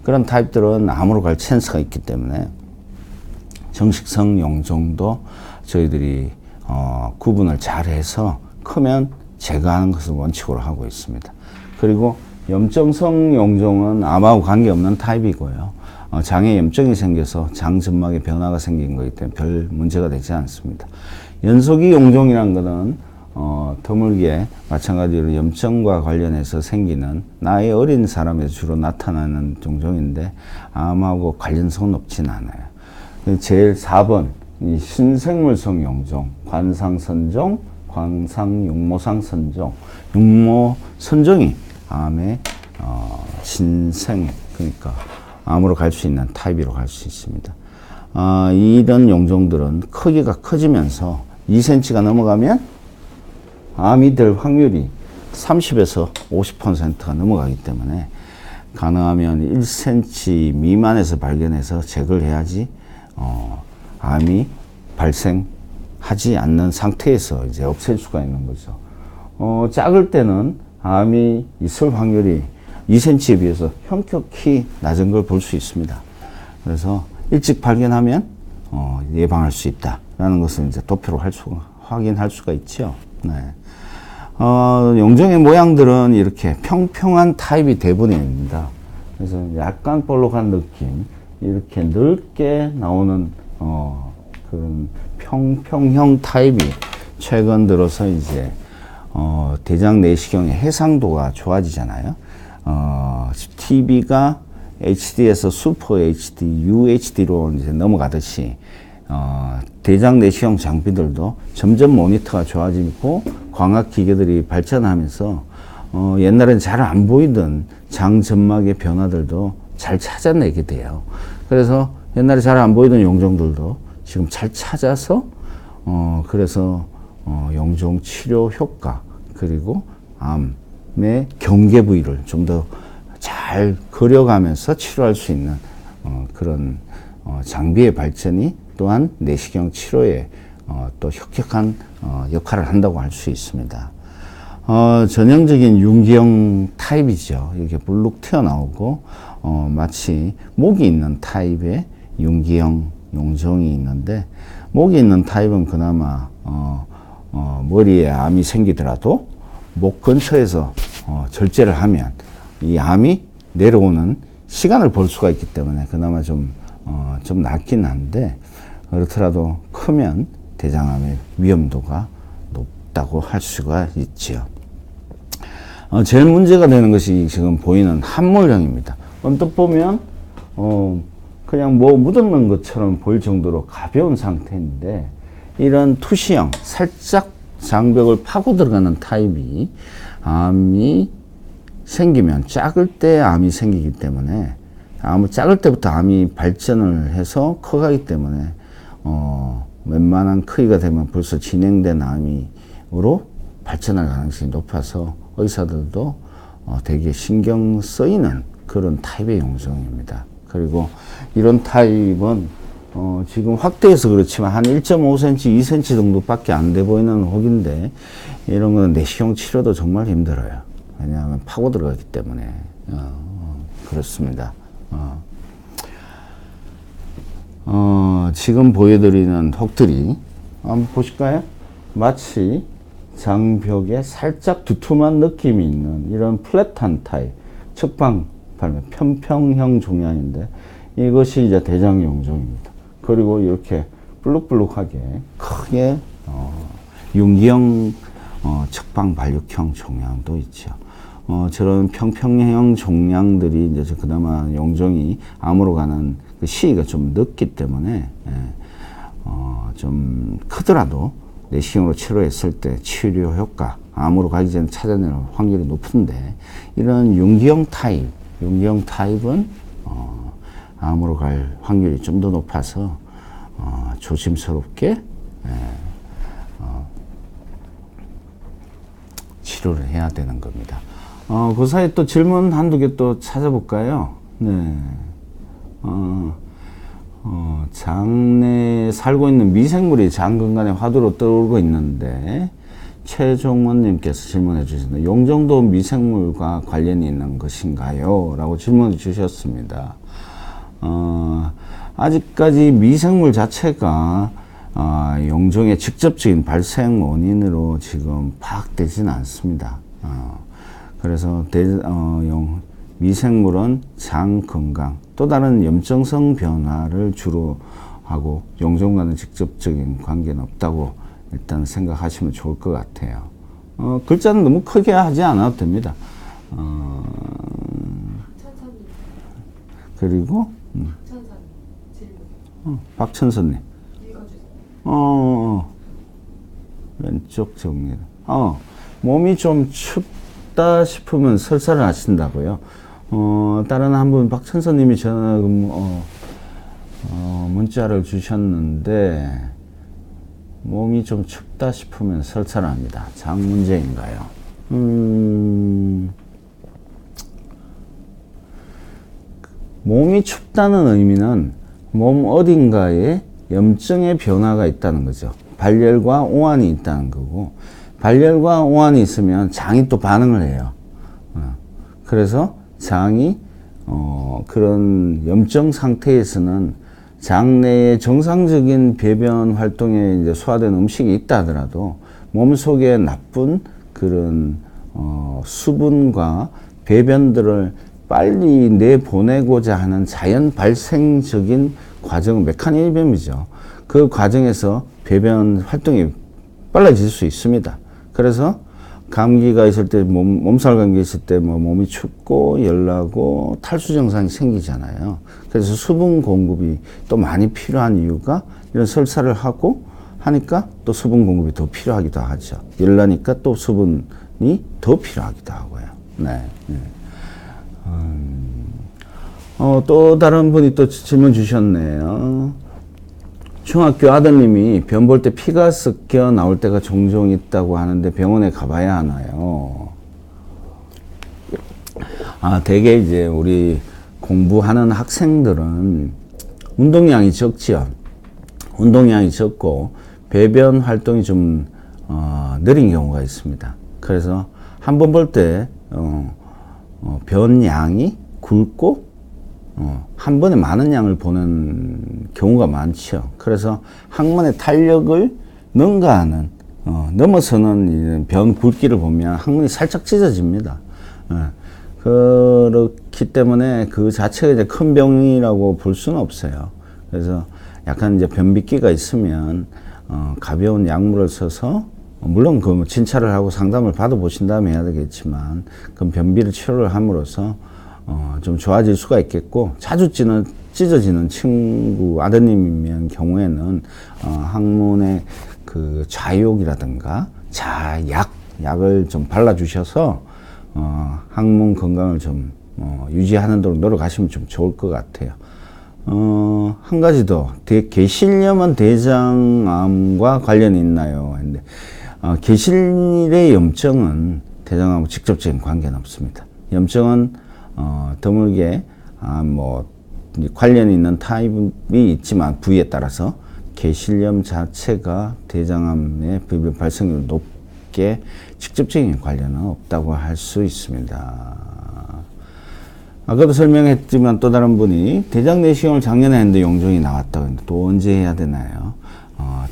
그런 타입들은 암으로 갈 찬스가 있기 때문에 정식성 용종도 저희들이 구분을 잘해서 크면 제거하는 것을 원칙으로 하고 있습니다. 그리고 염증성 용종은 암하고 관계없는 타입이고요. 장에 염증이 생겨서 장 점막에 변화가 생긴 거기 때문에 별 문제가 되지 않습니다. 연소기 용종이라는 것은 드물게 마찬가지로 염증과 관련해서 생기는 나이 어린 사람에서 주로 나타나는 종종인데 암하고 관련성은 없진 않아요. 제일 4번 이 신생물성 용종, 관상선종, 관상육모상선종, 육모선종이 암의 신생, 그러니까 암으로 갈 수 있는 타입으로 갈 수 있습니다. 이런 용종들은 크기가 커지면서 2cm가 넘어가면 암이 될 확률이 30에서 50%가 넘어가기 때문에 가능하면 1cm 미만에서 발견해서 제거를 해야지 암이 발생하지 않는 상태에서 이제 없앨 수가 있는 거죠. 작을 때는 암이 있을 확률이 2cm에 비해서 현격히 낮은 걸 볼 수 있습니다. 그래서 일찍 발견하면 예방할 수 있다라는 것을 이제 도표로 확인할 수가 있죠. 네. 용종의 모양들은 이렇게 평평한 타입이 대부분입니다. 그래서 약간 볼록한 느낌, 이렇게 넓게 나오는 그런 평평형 타입이 최근 들어서 이제 대장 내시경의 해상도가 좋아지잖아요. TV가 HD에서 슈퍼 HD, UHD로 이제 넘어가듯이 대장 내시경 장비들도 점점 모니터가 좋아지고 광학 기계들이 발전하면서 옛날엔 잘 안 보이던 장 점막의 변화들도 잘 찾아내게 돼요. 그래서 옛날에 잘 안 보이던 용종들도 지금 잘 찾아서 그래서 용종 치료 효과, 그리고 암의 경계 부위를 좀 더 잘 그려가면서 치료할 수 있는 그런 장비의 발전이 또한 내시경 치료에 또 혁혁한 역할을 한다고 할 수 있습니다. 전형적인 윤기형 타입이죠. 이렇게 불룩 튀어나오고 마치 목이 있는 타입의 윤기형 용종이 있는데, 목이 있는 타입은 그나마 머리에 암이 생기더라도 목 근처에서 절제를 하면 이 암이 내려오는 시간을 볼 수가 있기 때문에 그나마 좀 낫긴 한데, 그렇더라도 크면 대장암의 위험도가 높다고 할 수가 있지요. 제일 문제가 되는 것이 지금 보이는 함몰형입니다. 언뜻 보면 그냥 뭐 묻어놓은 것처럼 보일 정도로 가벼운 상태인데, 이런 투시형, 살짝 장벽을 파고 들어가는 타입이 암이 생기면 작을 때 암이 생기기 때문에, 작을 때부터 암이 발전을 해서 커가기 때문에 웬만한 크기가 되면 벌써 진행된 암으로 발전할 가능성이 높아서 의사들도 되게 신경 쓰이는 그런 타입의 용종입니다. 그리고 이런 타입은 지금 확대해서 그렇지만 한 1.5cm, 2cm 정도밖에 안 돼 보이는 혹인데, 이런 거는 내시경 치료도 정말 힘들어요. 왜냐하면 파고 들어가기 때문에 그렇습니다. 지금 보여드리는 혹들이 한번 보실까요? 마치 장벽에 살짝 두툼한 느낌이 있는 이런 플랫한 타입, 측방 발매 편평형 종양인데, 이것이 이제 대장 용종입니다. 그리고 이렇게 블룩블룩하게 크게 윤기형 측방 발육형 종양도 있죠. 저런 평평형 종양들이 이제 그나마 용종이 암으로 가는 그 시기가 좀 늦기 때문에 좀 크더라도 내시경으로 치료했을 때 치료 효과, 암으로 가기 전에 찾아내는 확률이 높은데, 이런 윤기형 타입 용기형 타입은 암으로 갈 확률이 좀 더 높아서 조심스럽게 치료를 해야 되는 겁니다. 그 사이에 또 질문 한두 개 또 찾아볼까요? 네. 장내에 살고 있는 미생물이 장 근간에 화두로 떠오르고 있는데, 최종원님께서 질문해 주셨는데, 용종도 미생물과 관련이 있는 것인가요? 라고 질문을 주셨습니다. 아직까지 미생물 자체가 용종의 직접적인 발생 원인으로 지금 파악되지는 않습니다. 그래서 미생물은 장 건강, 또 다른 염증성 변화를 주로 하고 용종과는 직접적인 관계는 없다고 일단 생각하시면 좋을 것 같아요. 글자는 너무 크게 하지 않아도 됩니다. 그리고 박천선님. 왼쪽 정리. 몸이 좀 춥다 싶으면 설사를 하신다고요. 다른 한 분 박천선님이 문자를 주셨는데, 몸이 좀 춥다 싶으면 설사를 합니다. 장 문제인가요? 몸이 춥다는 의미는 몸 어딘가에 염증의 변화가 있다는 거죠. 발열과 오한이 있다는 거고, 발열과 오한이 있으면 장이 또 반응을 해요. 그래서 장이 그런 염증 상태에서는 장내에 정상적인 배변 활동에 이제 소화된 음식이 있다 하더라도 몸속에 나쁜 그런 수분과 배변들을 빨리 내보내고자 하는 자연 발생적인 과정은 메커니즘이죠. 그 과정에서 배변 활동이 빨라질 수 있습니다. 그래서 감기가 있을 때, 몸살 감기 있을 때 몸이 춥고 열나고 탈수 증상이 생기잖아요. 그래서 수분 공급이 또 많이 필요한 이유가 이런 설사를 하고 하니까 또 수분 공급이 더 필요하기도 하죠. 열나니까 또 수분이 더 필요하기도 하고요. 네. 또 다른 분이 또 질문 주셨네요. 중학교 아드님이 변 볼 때 피가 섞여 나올 때가 종종 있다고 하는데 병원에 가봐야 하나요? 대개 이제 우리 공부하는 학생들은 운동량이 적지요. 운동량이 적고 배변 활동이 좀 느린 경우가 있습니다. 그래서 한 번 볼 때 변양이 굵고 한 번에 많은 양을 보는 경우가 많죠. 그래서 항문의 탄력을 능가하는 넘어서는 변 굵기를 보면 항문이 살짝 찢어집니다. 그렇기 때문에 그 자체가 이제 큰 병이라고 볼 수는 없어요. 그래서 약간 이제 변비기가 있으면 가벼운 약물을 써서 물론 그 진찰을 하고 상담을 받아보신 다음에 해야 되겠지만, 그 변비를 치료를 함으로써 좀 좋아질 수가 있겠고, 자주 찢어지는 친구 아드님이면 경우에는 항문에 그 좌욕이라든가 약을 좀 발라주셔서 항문 건강을 좀 유지하는 도록 노력하시면 좀 좋을 것 같아요. 한 가지 더, 개실염은 대장암과 관련이 있나요? 근데 개실의 염증은 대장암하고 직접적인 관계는 없습니다. 염증은 드물게 관련이 있는 타입이 있지만 부위에 따라서 개실염 자체가 대장암의 불변 발생률이 높게 직접적인 관련은 없다고 할 수 있습니다. 아까도 설명했지만 또 다른 분이 대장 내시경을 작년에 했는데 용종이 나왔다고 했는데 또 언제 해야 되나요?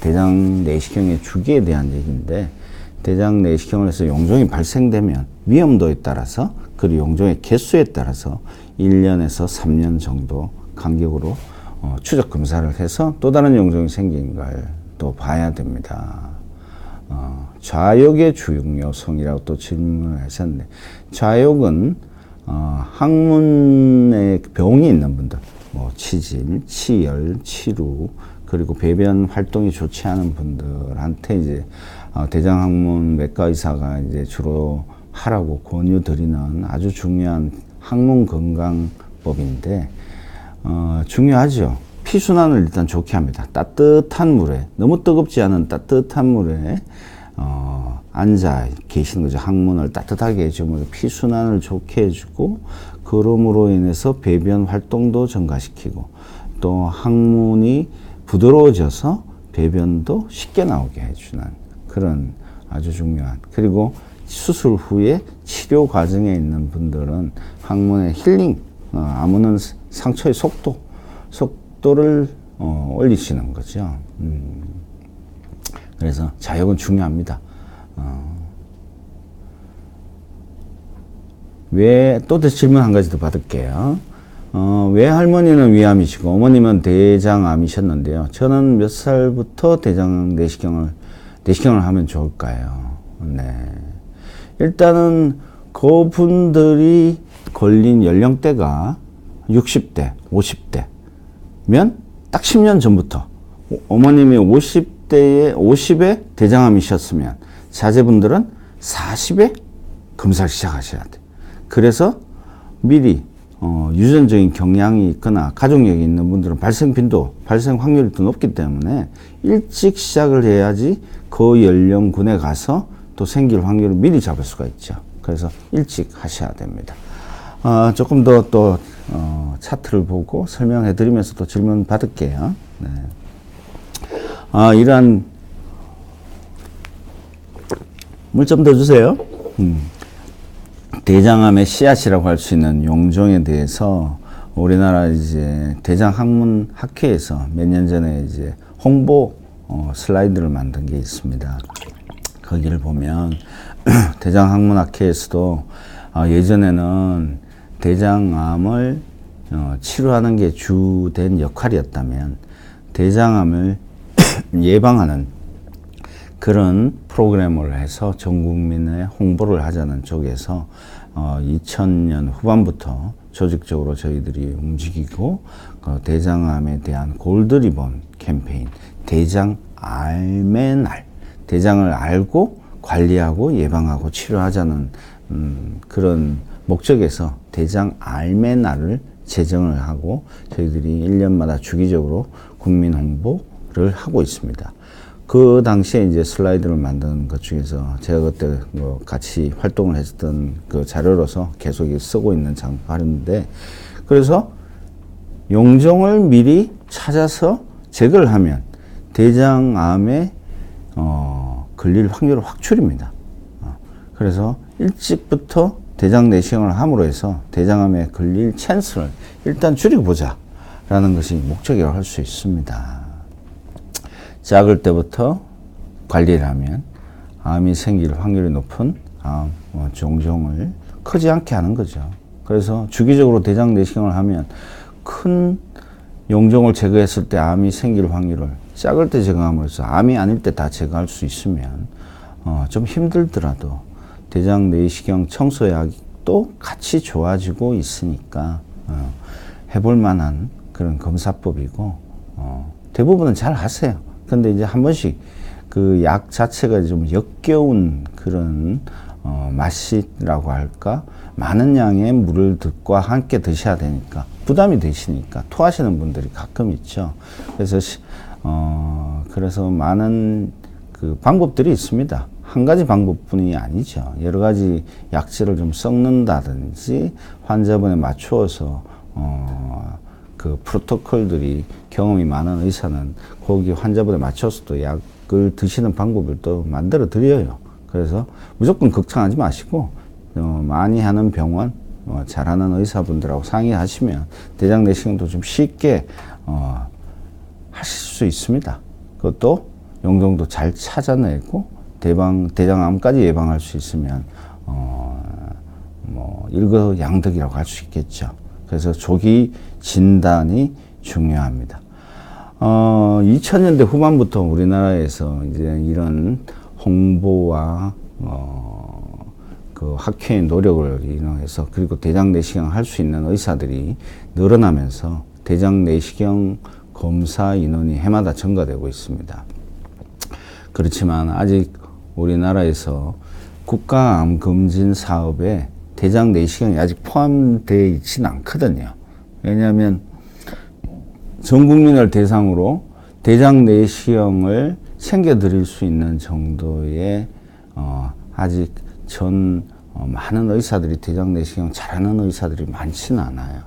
대장 내시경의 주기에 대한 얘기인데, 대장 내시경을 해서 용종이 발생되면 위험도에 따라서 그리고 용종의 개수에 따라서 1년에서 3년 정도 간격으로 추적 검사를 해서 또 다른 용종이 생긴 걸 또 봐야 됩니다. 좌욕의 주요 요성이라고 또 질문을 하셨는데, 좌욕은 항문에 병이 있는 분들, 치질, 치열, 치루, 그리고 배변 활동이 좋지 않은 분들한테 이제 대장학문 외과 의사가 이제 주로 하라고 권유드리는 아주 중요한 항문 건강법인데 중요하죠. 피순환을 일단 좋게 합니다. 따뜻한 물에, 너무 뜨겁지 않은 따뜻한 물에 앉아 계시는 거죠. 항문을 따뜻하게 해주면 피순환을 좋게 해주고, 그럼으로 인해서 배변 활동도 증가시키고, 또 항문이 부드러워져서 배변도 쉽게 나오게 해주는 그런 아주 중요한. 그리고 수술 후에 치료 과정에 있는 분들은 항문의 힐링, 아무는 상처의 속도를 올리시는 거죠. 그래서 자역은 중요합니다. 왜, 또 질문 한 가지 더 받을게요. 왜 할머니는 위암이시고 어머님은 대장암이셨는데요. 저는 몇 살부터 대장 내시경을 하면 좋을까요? 네. 일단은 그분들이 걸린 연령대가 60대, 50대면 딱 10년 전부터 어머님이 50에 대장암이셨으면 자제분들은 40에 검사를 시작하셔야 돼요. 그래서 미리 유전적인 경향이 있거나 가족력이 있는 분들은 발생 확률이 더 높기 때문에 일찍 시작을 해야지 그 연령군에 가서 또 생길 확률을 미리 잡을 수가 있죠. 그래서 일찍 하셔야 됩니다. 조금 더 또 차트를 보고 설명해 드리면서 또 질문 받을게요. 네. 이러한 물 좀 더 주세요. 대장암의 씨앗이라고 할 수 있는 용종에 대해서 우리나라 이제 대장학문학회에서 몇 년 전에 이제 홍보 슬라이드를 만든 게 있습니다. 거기를 보면 대장학문학회에서도 예전에는 대장암을 치료하는 게 주된 역할이었다면 대장암을 예방하는 그런 프로그램을 해서 전 국민에 홍보를 하자는 쪽에서 2000년 후반부터 조직적으로 저희들이 움직이고 대장암에 대한 골드리본 캠페인, 대장암의 날, 대장을 알고 관리하고 예방하고 치료하자는 그런 목적에서 대장암의 날을 제정을 하고 저희들이 1년마다 주기적으로 국민 홍보를 하고 있습니다. 그 당시에 이제 슬라이드를 만든 것 중에서 제가 그때 같이 활동을 했던 그 자료로서 계속 쓰고 있는 장파인데, 그래서 용종을 미리 찾아서 제거를 하면 대장암에 걸릴 확률을 확 줄입니다. 그래서 일찍부터 대장 내시경을 함으로 해서 대장암에 걸릴 찬스를 일단 줄이고 보자라는 것이 목적이라고 할 수 있습니다. 작을 때부터 관리를 하면 암이 생길 확률이 높은 암 종종을 크지 않게 하는 거죠. 그래서 주기적으로 대장 내시경을 하면 큰 용종을 제거했을 때 암이 생길 확률을 작을 때 제거함으로써 암이 아닐 때 다 제거할 수 있으면 좀 힘들더라도 대장 내시경 청소약도 같이 좋아지고 있으니까 해볼 만한 그런 검사법이고 대부분은 잘 하세요. 근데 이제 한 번씩 그 약 자체가 좀 역겨운 그런 맛이라고 할까, 많은 양의 물을 과 함께 드셔야 되니까 부담이 되시니까 토하시는 분들이 가끔 있죠. 그래서 많은 그 방법들이 있습니다. 한 가지 방법뿐이 아니죠. 여러 가지 약재를 좀 섞는다든지 환자분에 맞추어서 그 프로토콜들이 경험이 많은 의사는 거기 환자분에 맞춰서 또 약을 드시는 방법을 또 만들어 드려요. 그래서 무조건 걱정하지 마시고 많이 하는 병원, 잘하는 의사분들하고 상의하시면 대장 내시경도 좀 쉽게 하실 수 있습니다. 그것도 용종도 잘 찾아내고 대장암까지 예방할 수 있으면 일거양득이라고 할 수 있겠죠. 그래서 조기 진단이 중요합니다. 2000년대 후반부터 우리나라에서 이제 이런 홍보와 그 학회의 노력을 인해서, 그리고 대장 내시경 할 수 있는 의사들이 늘어나면서 대장 내시경 검사 인원이 해마다 증가되고 있습니다. 그렇지만 아직 우리나라에서 국가암 검진 사업에 대장 내시경이 아직 포함되어 있지는 않거든요. 왜냐하면 전 국민을 대상으로 대장 내시경을 챙겨드릴 수 있는 정도의 아직 많은 의사들이 대장 내시경 잘하는 의사들이 많지는 않아요.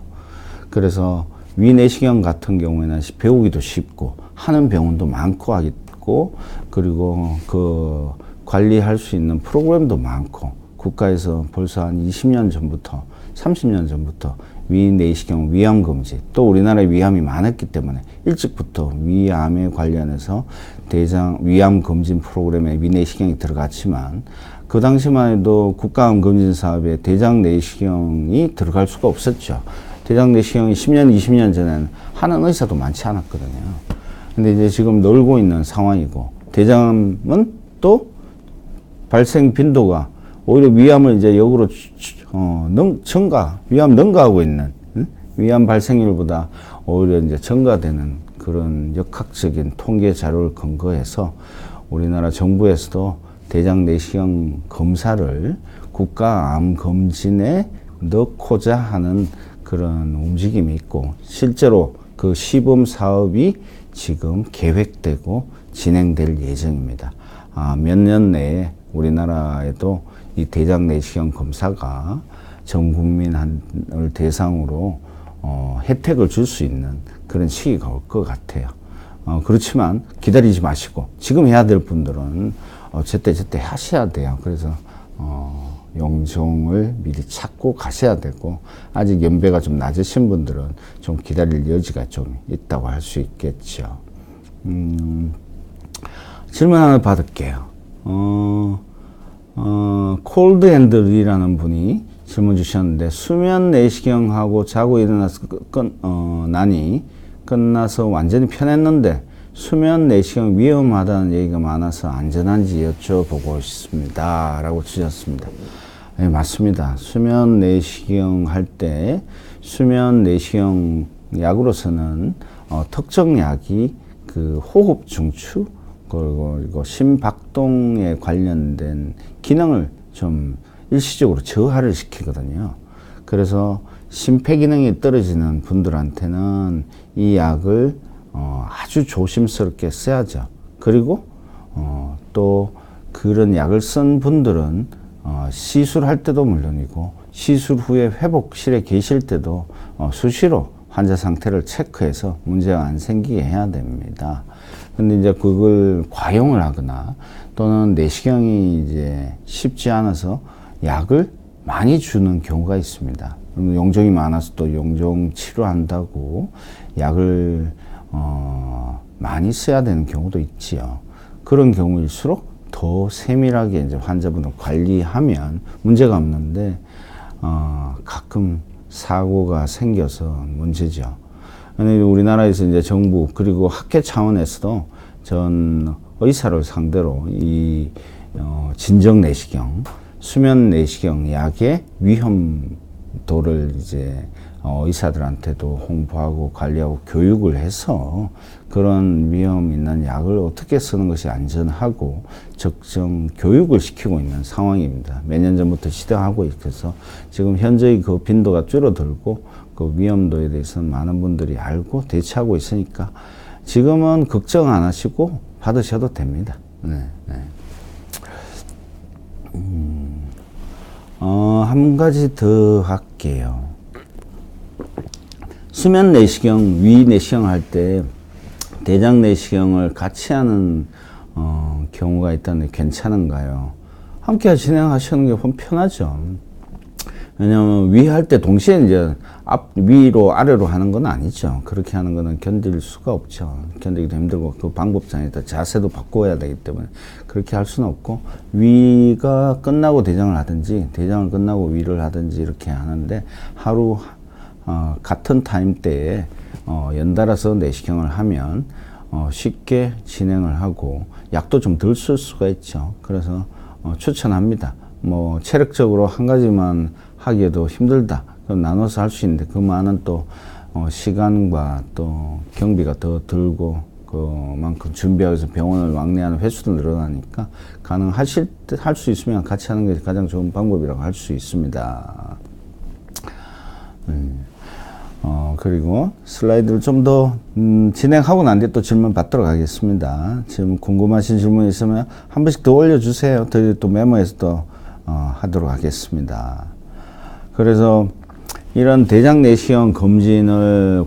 그래서 위 내시경 같은 경우에는 배우기도 쉽고 하는 병원도 많고 하겠고, 그리고 그 관리할 수 있는 프로그램도 많고, 국가에서 벌써 한 20년 전부터 30년 전부터 위 내시경 위암 금지, 또 우리나라에 위암이 많았기 때문에 일찍부터 위암에 관련해서 대장 위암 검진 프로그램에 위 내시경이 들어갔지만, 그 당시만 해도 국가암 검진 사업에 대장 내시경이 들어갈 수가 없었죠. 대장 내시경이 10년, 20년 전에는 하는 의사도 많지 않았거든요. 근데 이제 지금 늘고 있는 상황이고, 대장암은 또 발생 빈도가 오히려 위암을 이제 역으로 위암 능가하고 있는, 위암 발생률보다 오히려 이제 증가되는 그런 역학적인 통계 자료를 근거해서 우리나라 정부에서도 대장 내시경 검사를 국가암 검진에 넣고자 하는 그런 움직임이 있고, 실제로 그 시범 사업이 지금 계획되고 진행될 예정입니다. 몇 년 내에 우리나라에도 이 대장 내시경 검사가 전 국민을 대상으로 혜택을 줄 수 있는 그런 시기가 올 것 같아요. 그렇지만 기다리지 마시고 지금 해야 될 분들은 제때 하셔야 돼요. 그래서 용종을 미리 찾고 가셔야 되고, 아직 연배가 좀 낮으신 분들은 좀 기다릴 여지가 좀 있다고 할 수 있겠죠. 질문 하나 받을게요. 콜드핸들이라는 분이 질문 주셨는데, 수면 내시경하고 자고 일어나서 나니 끝나서 완전히 편했는데 수면 내시경 위험하다는 얘기가 많아서 안전한지 여쭤보고 싶습니다. 라고 주셨습니다. 네, 맞습니다. 수면 내시경 할 때 수면 내시경 약으로서는 특정 약이 그 호흡 중추 그리고 심박동에 관련된 기능을 좀 일시적으로 저하를 시키거든요. 그래서 심폐기능이 떨어지는 분들한테는 이 약을 아주 조심스럽게 써야죠. 그리고 또 그런 약을 쓴 분들은 시술할 때도 물론이고 시술 후에 회복실에 계실 때도 수시로 환자 상태를 체크해서 문제가 안 생기게 해야 됩니다. 근데 이제 그걸 과용을 하거나 또는 내시경이 이제 쉽지 않아서 약을 많이 주는 경우가 있습니다. 용종이 많아서 또 용종 치료한다고 약을 많이 써야 되는 경우도 있지요. 그런 경우일수록 더 세밀하게 이제 환자분을 관리하면 문제가 없는데 가끔 사고가 생겨서 문제죠. 우리나라에서 이제 정부 그리고 학회 차원에서도 전 의사를 상대로 이 진정 내시경, 수면 내시경 약의 위험도를 이제 의사들한테도 홍보하고 관리하고 교육을 해서 그런 위험 있는 약을 어떻게 쓰는 것이 안전하고 적정 교육을 시키고 있는 상황입니다. 몇 년 전부터 시행하고 있어서 지금 현재의 그 빈도가 줄어들고 그 위험도에 대해서 많은 분들이 알고 대처하고 있으니까 지금은 걱정 안 하시고 받으셔도 됩니다. 네, 네. 한 가지 더 할게요. 수면 내시경, 위 내시경 할 때 대장 내시경을 같이 하는 경우가 있다는데 괜찮은가요? 함께 진행하시는 게 편하죠. 왜냐하면 위 할 때 동시에 이제 위로 아래로 하는 건 아니죠. 그렇게 하는 거는 견딜 수가 없죠. 견디기도 힘들고 그 방법상에다 자세도 바꿔야 되기 때문에 그렇게 할 수는 없고, 위가 끝나고 대장을 하든지 대장을 끝나고 위를 하든지 이렇게 하는데 하루 같은 타임대에 연달아서 내시경을 하면 쉽게 진행을 하고 약도 좀 덜 쓸 수가 있죠. 그래서 추천합니다. 뭐 체력적으로 한 가지만 하기에도 힘들다, 그럼 나눠서 할 수 있는데 그 많은 또 시간과 또 경비가 더 들고 그만큼 준비하기 위해서 병원을 왕래하는 횟수도 늘어나니까 할 수 있으면 같이 하는 게 가장 좋은 방법이라고 할 수 있습니다. 그리고 슬라이드를 좀 더 진행하고 난 뒤에 또 질문 받도록 하겠습니다. 지금 궁금하신 질문 있으면 한 번씩 더 올려주세요. 또 메모해서 또 하도록 하겠습니다. 그래서 이런 대장 내시경 검진을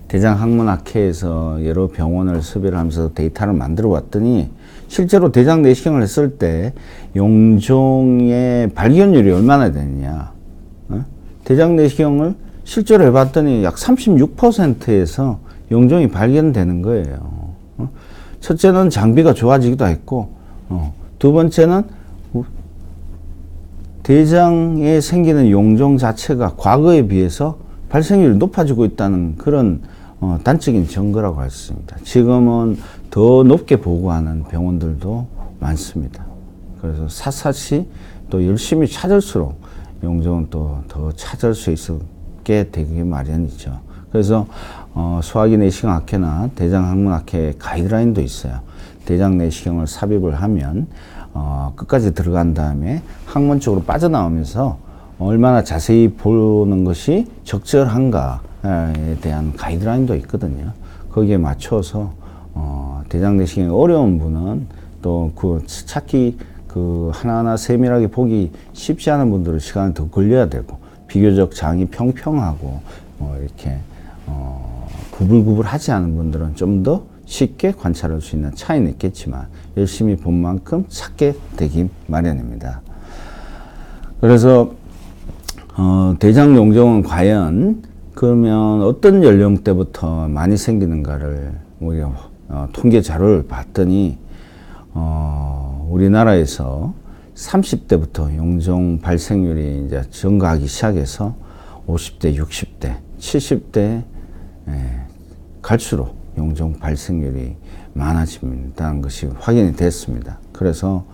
대장학문학회에서 여러 병원을 섭외를 하면서 데이터를 만들어 왔더니 실제로 대장 내시경을 했을 때 용종의 발견율이 얼마나 되느냐. 대장 내시경을 실제로 해봤더니 약 36%에서 용종이 발견되는 거예요. 첫째는 장비가 좋아지기도 했고, 두 번째는 대장에 생기는 용종 자체가 과거에 비해서 발생률이 높아지고 있다는 그런 단적인 증거라고 할 수 있습니다. 지금은 더 높게 보고하는 병원들도 많습니다. 그래서 샅샅이 또 열심히 찾을수록 용종은 또 더 찾을 수 있게 되기 마련이죠. 그래서 소화기 내시경학회나 대장학문학회 가이드라인도 있어요. 대장 내시경을 삽입을 하면 끝까지 들어간 다음에 항문 쪽으로 빠져나오면서 얼마나 자세히 보는 것이 적절한가에 대한 가이드라인도 있거든요. 거기에 맞춰서 대장 내시경이 어려운 분은 또 찾기 하나하나 세밀하게 보기 쉽지 않은 분들은 시간이 더 걸려야 되고, 비교적 장이 평평하고 이렇게 구불구불하지 않은 분들은 좀 더 쉽게 관찰할 수 있는 차이는 있겠지만 열심히 본 만큼 찾게 되기 마련입니다. 그래서 대장 용종은 과연 그러면 어떤 연령대부터 많이 생기는가를 우리가 통계 자료를 봤더니 우리나라에서 30대부터 용종 발생률이 이제 증가하기 시작해서 50대, 60대, 70대 갈수록 용종 발생률이 많아진다는 것이 확인이 됐습니다. 그래서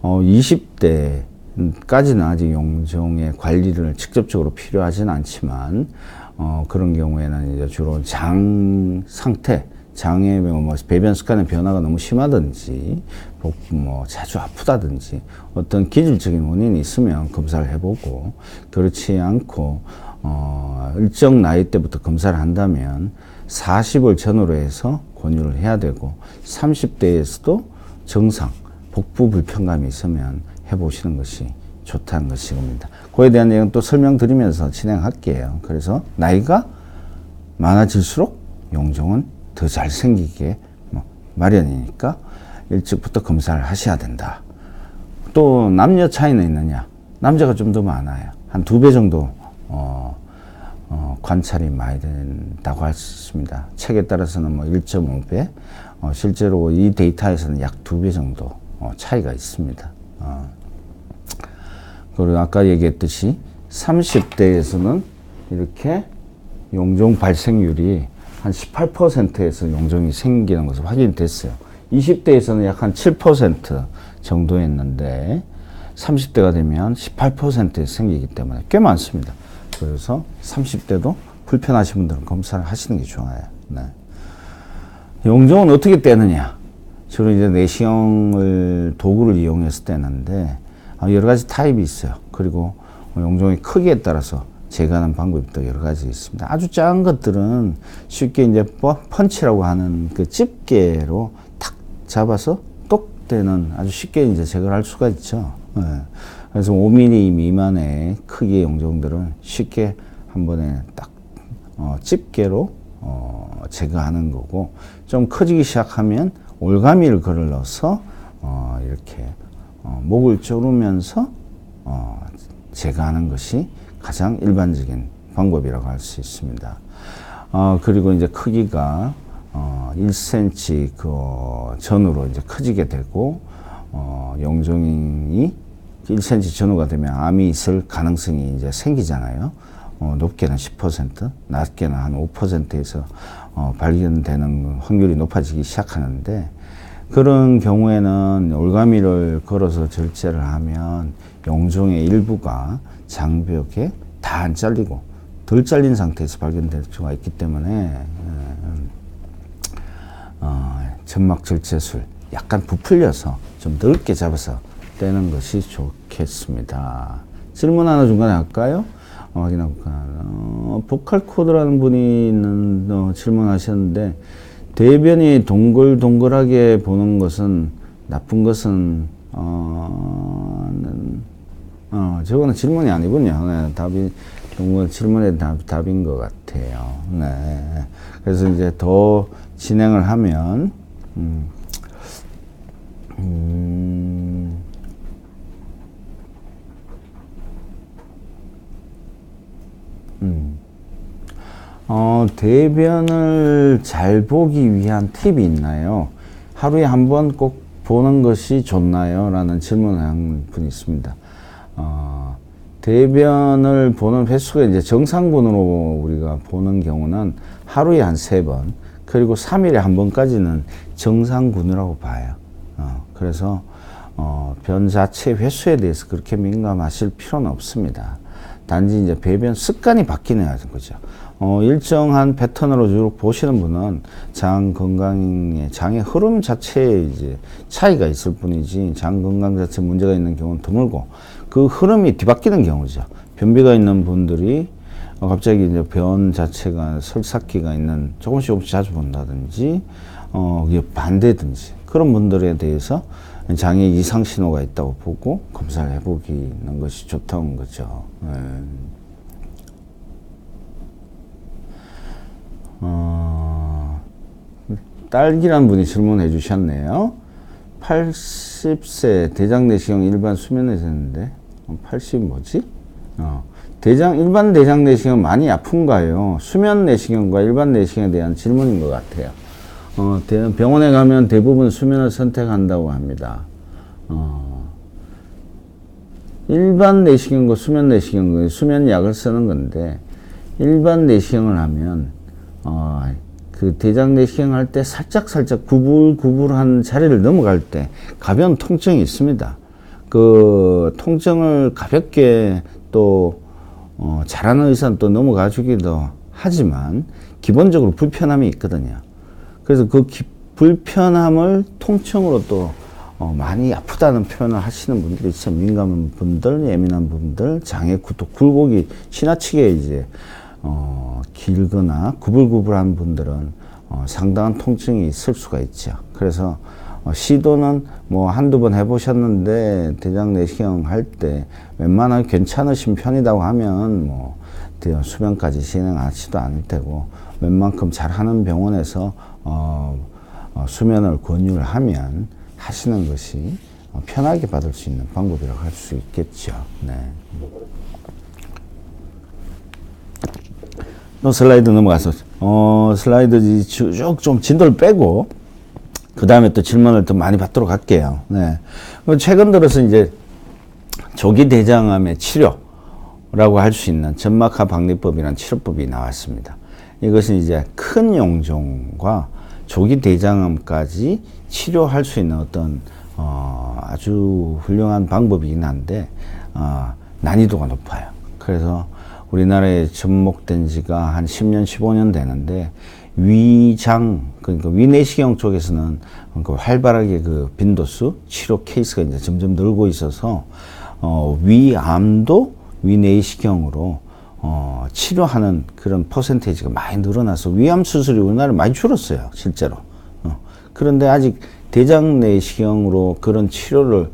20대까지는 아직 용종의 관리를 직접적으로 필요하지는 않지만 그런 경우에는 이제 주로 장 상태, 장의 배변 습관의 변화가 너무 심하든지 자주 아프다든지 어떤 기질적인 원인이 있으면 검사를 해보고, 그렇지 않고 일정 나이 때부터 검사를 한다면 40을 전후로 해서 권유를 해야 되고, 30대에서도 증상, 복부 불편감이 있으면 해보시는 것이 좋다는 것입니다. 그에 대한 내용 또 설명드리면서 진행할게요. 그래서 나이가 많아질수록 용종은 더 잘 생기게 마련이니까 일찍부터 검사를 하셔야 된다. 또 남녀 차이는 있느냐? 남자가 좀 더 많아요. 한 2배 정도 관찰이 많이 된다고 할 수 있습니다. 책에 따라서는 1.5배, 실제로 이 데이터에서는 약 2배 정도 차이가 있습니다. 그리고 아까 얘기했듯이 30대에서는 이렇게 용종 발생률이 한 18%에서 용종이 생기는 것으로 확인이 됐어요. 20대에서는 약 한 7% 정도였는데 30대가 되면 18%에 생기기 때문에 꽤 많습니다. 그래서 30대도 불편하신 분들은 검사를 하시는 게 좋아요. 네. 용종은 어떻게 떼느냐? 주로 이제 내시경을 도구를 이용해서 떼는데 여러 가지 타입이 있어요. 그리고 용종의 크기에 따라서 제거하는 방법이 또 여러 가지 있습니다. 아주 작은 것들은 쉽게 이제 펀치라고 하는 그 집게로 탁 잡아서 똑 떼는 아주 쉽게 이제 제거를 할 수가 있죠. 네. 그래서 5mm 미만의 크기의 용종들은 쉽게 한 번에 딱 집게로 제거하는 거고, 좀 커지기 시작하면 올가미를 걸러서 이렇게 목을 조르면서 제거하는 것이 가장 일반적인 방법이라고 할 수 있습니다. 그리고 이제 크기가 1cm 전후로 이제 커지게 되고, 용종이 1cm 전후가 되면 암이 있을 가능성이 이제 생기잖아요. 높게는 10%, 낮게는 한 5%에서 발견되는 확률이 높아지기 시작하는데, 그런 경우에는 올가미를 걸어서 절제를 하면 용종의 일부가 장벽에 다 안 잘리고 덜 잘린 상태에서 발견될 수가 있기 때문에 점막 절제술 약간 부풀려서 좀 넓게 잡아서 떼는 것이 좋겠습니다. 질문 하나 중간에 할까요? 확인해 볼까요? 보컬코드라는 분이 질문하셨는데, 대변이 동글동글하게 보는 것은 나쁜 것은 저거는 질문이 아니군요. 네, 답이 질문의 답인 것 같아요. 네. 그래서 이제 더 진행을 하면 대변을 잘 보기 위한 팁이 있나요? 하루에 한 번 꼭 보는 것이 좋나요? 라는 질문을 한 분이 있습니다. 대변을 보는 횟수가 이제 정상군으로 우리가 보는 경우는 하루에 한 3번, 그리고 3일에 한 번까지는 정상군이라고 봐요. 그래서 변 자체 횟수에 대해서 그렇게 민감하실 필요는 없습니다. 단지 이제 배변 습관이 바뀌는 거죠. 일정한 패턴으로 쭉 보시는 분은 장 건강의 장의 흐름 자체에 이제 차이가 있을 뿐이지, 장 건강 자체 문제가 있는 경우는 드물고, 그 흐름이 뒤바뀌는 경우죠. 변비가 있는 분들이 갑자기 이제 변 자체가 설삭기가 있는, 조금씩 자주 본다든지, 이게 반대든지, 그런 분들에 대해서 장에 이상 신호가 있다고 보고 검사를 해보기는 것이 좋다는 거죠. 딸기란 분이 질문해 주셨네요. 80세 대장 내시경 일반 수면 내시경인데 80 뭐지? 일반 대장 내시경 많이 아픈가요? 수면 내시경과 일반 내시경에 대한 질문인 것 같아요. 병원에 가면 대부분 수면을 선택한다고 합니다. 일반 내시경과 수면 내시경, 수면약을 쓰는 건데, 일반 내시경을 하면 그 대장 내시경 할 때 살짝 구불구불한 자리를 넘어갈 때 가벼운 통증이 있습니다. 그 통증을 가볍게 또 잘하는 의사는 또 넘어가 주기도 하지만 기본적으로 불편함이 있거든요. 그래서 그 불편함을 통증으로 또 많이 아프다는 표현을 하시는 분들이 있어요. 민감한 분들, 예민한 분들, 장의 굴곡이 지나치게 이제 길거나 구불구불한 분들은 상당한 통증이 있을 수가 있죠. 그래서 시도는 뭐 한두 번 해보셨는데 대장 내시경 할 때 웬만하면 괜찮으신 편이라고 하면 뭐 수면까지 진행하지도 않을 테고, 웬만큼 잘하는 병원에서 수면을 권유를 하면 하시는 것이 편하게 받을 수 있는 방법이라고 할 수 있겠죠. 네. 또 슬라이드 넘어가서 슬라이드 쭉 좀 진도를 빼고 그 다음에 또 질문을 더 많이 받도록 할게요. 네. 최근 들어서 이제 조기 대장암의 치료라고 할 수 있는 점막하 박리법이라는 치료법이 나왔습니다. 이것은 이제 큰 용종과 조기 대장암까지 치료할 수 있는 어떤 아주 훌륭한 방법이긴 한데 난이도가 높아요. 그래서 우리나라에 접목된 지가 한 10년, 15년 되는데, 위장, 그러니까 위내시경 쪽에서는 활발하게 그 빈도수, 치료 케이스가 이제 점점 늘고 있어서, 위암도 위내시경으로, 치료하는 그런 퍼센테이지가 많이 늘어나서 위암 수술이 우리나라에 많이 줄었어요, 실제로. 그런데 아직 대장 내시경으로 그런 치료를,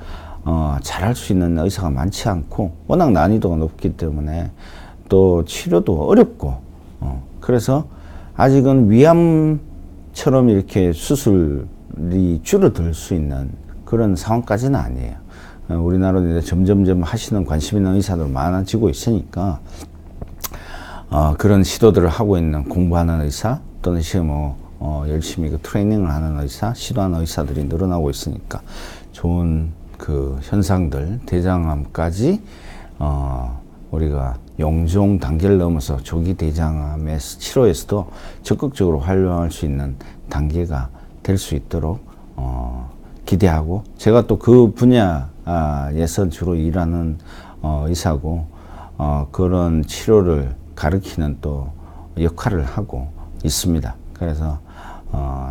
잘할 수 있는 의사가 많지 않고, 워낙 난이도가 높기 때문에, 또 치료도 어렵고, 그래서 아직은 위암처럼 이렇게 수술이 줄어들 수 있는 그런 상황까지는 아니에요. 우리나라도 이제 점점점 하시는 관심 있는 의사들 많아지고 있으니까 그런 시도들을 하고 있는 공부하는 의사 또는 열심히 그 트레이닝을 하는 의사, 시도하는 의사들이 늘어나고 있으니까 좋은 그 현상들, 대장암까지 우리가 용종 단계를 넘어서 조기 대장암의 치료에서도 적극적으로 활용할 수 있는 단계가 될 수 있도록 기대하고, 제가 또 그 분야에서 주로 일하는 의사고 그런 치료를 가르치는 또 역할을 하고 있습니다. 그래서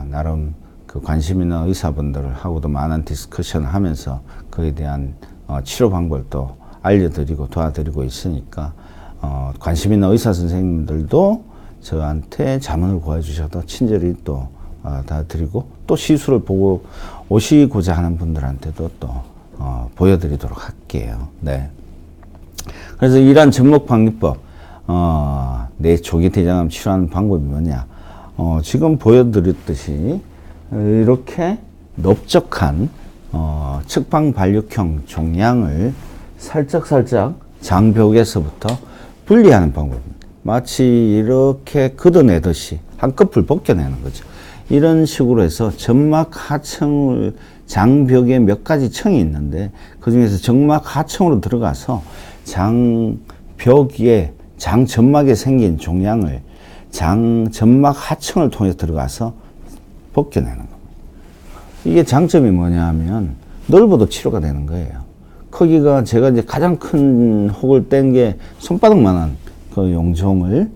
나름 그 관심 있는 의사분들하고도 많은 디스커션을 하면서 그에 대한 치료 방법을 또 알려드리고 도와드리고 있으니까 관심 있는 의사 선생님들도 저한테 자문을 구해주셔도 친절히 또 다 드리고 또 시술을 보고 오시고자 하는 분들한테도 또 보여드리도록 할게요. 네. 그래서 이러한 접목방지법, 내 조기 대장암 치료하는 방법이 뭐냐? 지금 보여드렸듯이 이렇게 넓적한 측방발육형 종양을 살짝살짝 장벽에서부터 분리하는 방법입니다. 마치 이렇게 걷어내듯이 한꺼풀 벗겨내는 거죠. 이런 식으로 해서 점막 하층을 장벽에 몇 가지 층이 있는데 그 중에서 점막 하층으로 들어가서 장벽에 장점막에 생긴 종양을 점막 하층을 통해 들어가서 벗겨내는 겁니다. 이게 장점이 뭐냐 하면 넓어도 치료가 되는 거예요. 크기가 제가 이제 가장 큰 혹을 뗀 게 손바닥만한 그 용종을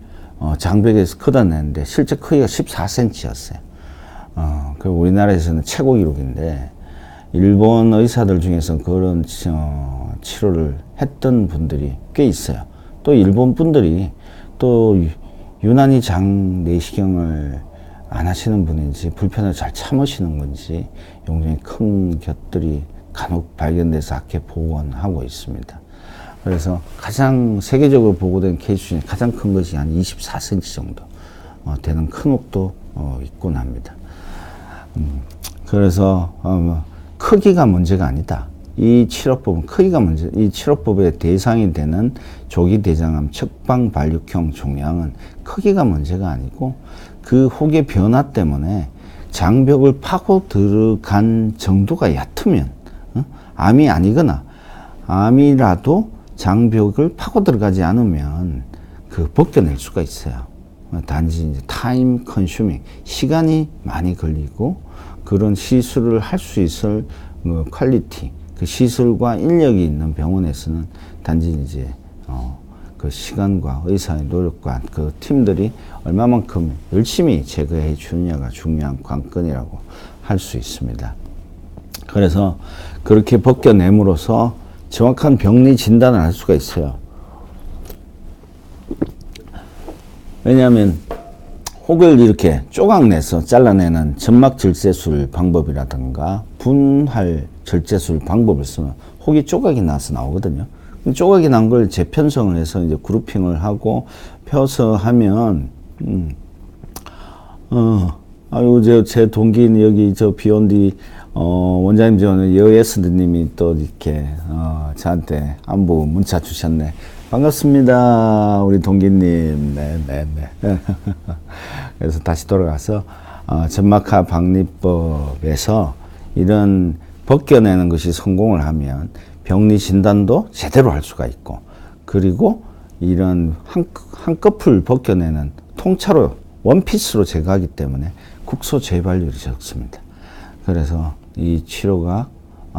장벽에서 걷어내는데 실제 크기가 14cm였어요. 그 우리나라에서는 최고 기록인데 일본 의사들 중에서 그런 치료를 했던 분들이 꽤 있어요. 또 일본 분들이 또 유난히 장 내시경을 안 하시는 분인지 불편을 잘 참으시는 건지 용종이 큰 곁들이 간혹 발견돼서 학회 복원하고 있습니다. 그래서 가장 세계적으로 보고된 케이스 중에 가장 큰 것이 한 24cm 정도 되는 큰 혹도 있곤 합니다. 그래서 크기가 문제가 아니다. 이 치료법은 크기가 문제, 이 치료법의 대상이 되는 조기 대장암 측방발육형 종양은 크기가 문제가 아니고 그 혹의 변화 때문에 장벽을 파고 들어간 정도가 얕으면 암이 아니거나 암이라도 장벽을 파고 들어가지 않으면 그 벗겨낼 수가 있어요. 단지 이제 타임 컨슈밍, 시간이 많이 걸리고 그런 시술을 할 수 있을 퀄리티, 그 시술과 인력이 있는 병원에서는 단지 이제 그 시간과 의사의 노력과 그 팀들이 얼마만큼 열심히 제거해 주느냐가 중요한 관건이라고 할 수 있습니다. 그래서 그렇게 벗겨냄으로써 정확한 병리 진단을 할 수가 있어요. 왜냐하면 혹을 이렇게 조각내서 잘라내는 점막 절제술 방법이라든가 분할 절제술 방법을 쓰면 혹이 조각이 나서 나오거든요. 조각이 난 걸 재편성을 해서 이제 그루핑을 하고 펴서 하면 아유 제 동기인 여기 비욘디 원장님 저는 여예스님이 또 이렇게 저한테 안부 문자 주셨네. 반갑습니다, 우리 동기님. 네. 그래서 다시 돌아가서 점막하 박리법에서 이런 벗겨내는 것이 성공을 하면 병리 진단도 제대로 할 수가 있고, 그리고 이런 한꺼풀 벗겨내는 통째로 원피스로 제거하기 때문에 국소 재발률이 적습니다. 그래서 이 치료가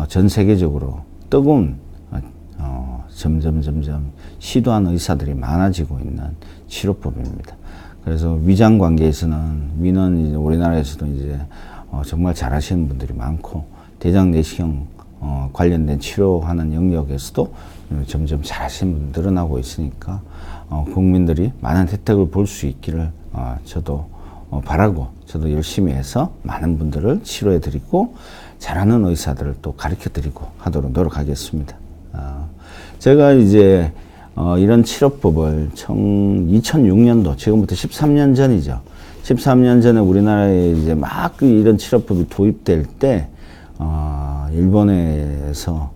전 세계적으로 뜨거운 점점 시도하는 의사들이 많아지고 있는 치료법입니다. 그래서 위장 관계에서는 위는 이제 우리나라에서도 이제 정말 잘하시는 분들이 많고, 대장 내시경 관련된 치료하는 영역에서도 점점 잘하시는 분들 늘어나고 있으니까 국민들이 많은 혜택을 볼 수 있기를 저도 바라고, 저도 열심히 해서 많은 분들을 치료해 드리고 잘하는 의사들을 또 가르쳐 드리고 하도록 노력하겠습니다. 제가 이제 이런 치료법을 2006년도, 지금부터 13년 전이죠. 13년 전에 우리나라에 이제 막 이런 치료법이 도입될 때 일본에서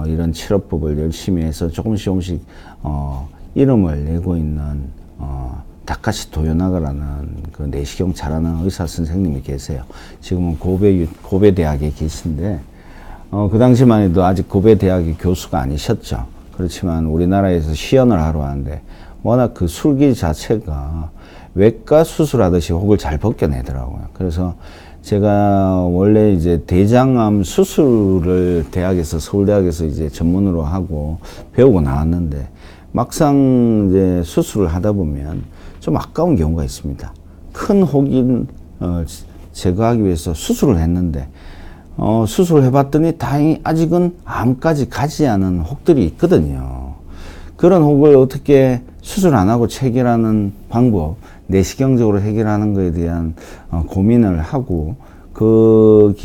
이런 치료법을 열심히 해서 조금씩 이름을 내고 있는 다카시 도요나가라는 그 내시경 잘하는 의사 선생님이 계세요. 지금은 고베 대학에 계신데 그 당시만 해도 아직 고베 대학의 교수가 아니셨죠. 그렇지만 우리나라에서 시연을 하러 왔는데 워낙 그 술기 자체가 외과 수술하듯이 혹을 잘 벗겨내더라고요. 그래서 제가 원래 이제 대장암 수술을 서울대학에서 이제 전문으로 하고 배우고 나왔는데, 막상 이제 수술을 하다 보면 좀 아까운 경우가 있습니다. 큰 혹인 제거하기 위해서 수술을 했는데 수술을 해봤더니 다행히 아직은 암까지 가지 않은 혹들이 있거든요. 그런 혹을 어떻게 수술 안 하고 체결하는 방법, 내시경적으로 해결하는 것에 대한 고민을 하고 그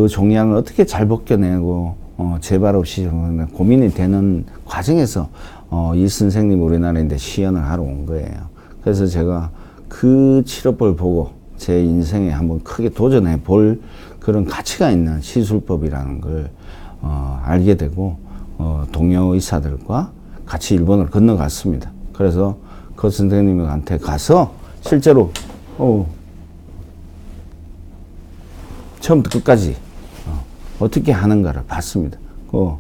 종양을 어떻게 잘 벗겨내고 재발 없이 고민이 되는 과정에서 이 선생님 우리나라에 시연을 하러 온 거예요. 그래서 제가 그 치료법을 보고 제 인생에 한번 크게 도전해 볼 그런 가치가 있는 시술법이라는 걸 알게 되고 동료 의사들과 같이 일본을 건너갔습니다. 그래서 그 선생님한테 가서 실제로 처음부터 끝까지 어떻게 하는가를 봤습니다. 그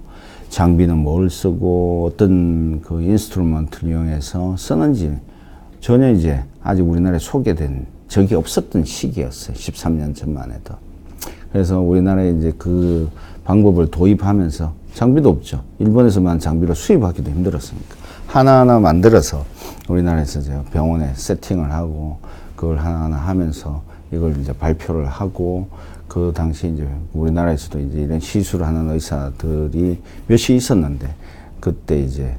장비는 뭘 쓰고 어떤 그 인스트루먼트를 이용해서 쓰는지 전혀 이제 아직 우리나라에 소개된 적이 없었던 시기였어요. 13년 전만 해도. 그래서 우리나라에 이제 그 방법을 도입하면서 장비도 없죠. 일본에서만 장비를 수입하기도 힘들었으니까. 하나하나 만들어서 우리나라에서 제가 병원에 세팅을 하고 그걸 하나하나 하면서 이걸 이제 발표를 하고 그 당시 이제 우리나라에서도 이제 이런 시술을 하는 의사들이 몇이 있었는데 그때 이제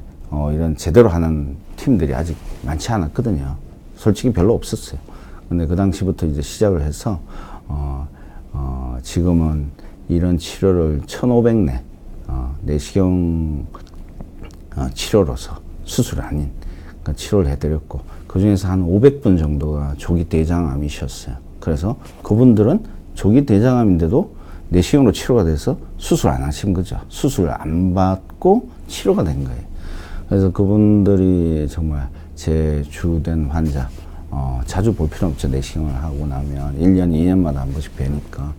이런 제대로 하는 팀들이 아직 많지 않았거든요. 솔직히 별로 없었어요. 근데 그 당시부터 이제 시작을 해서 지금은 이런 치료를 1,500내 내시경 치료로서 수술 아닌 그러니까 치료를 해드렸고 그 중에서 한 500분 정도가 조기 대장암이셨어요. 그래서 그분들은 조기 대장암인데도 내시경으로 치료가 돼서 수술 안 하신 거죠. 수술 안 받고 치료가 된 거예요. 그래서 그분들이 정말 제 주된 환자 자주 볼 필요 없죠. 내시경을 하고 나면 1년, 2년마다 한 번씩 뵈니까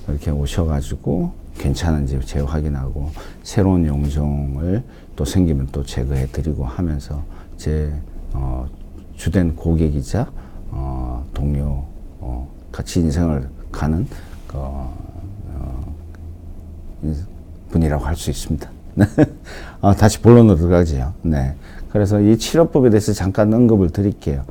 그렇게 오셔가지고 괜찮은지 재확인하고 새로운 용종을 또 생기면 또 제거해 드리고 하면서 제 주된 고객이자 동료 같이 인생을 가는 분이라고 할 수 있습니다. 다시 본론으로 들어가지요. 네. 그래서 이 치료법에 대해서 잠깐 언급을 드릴게요.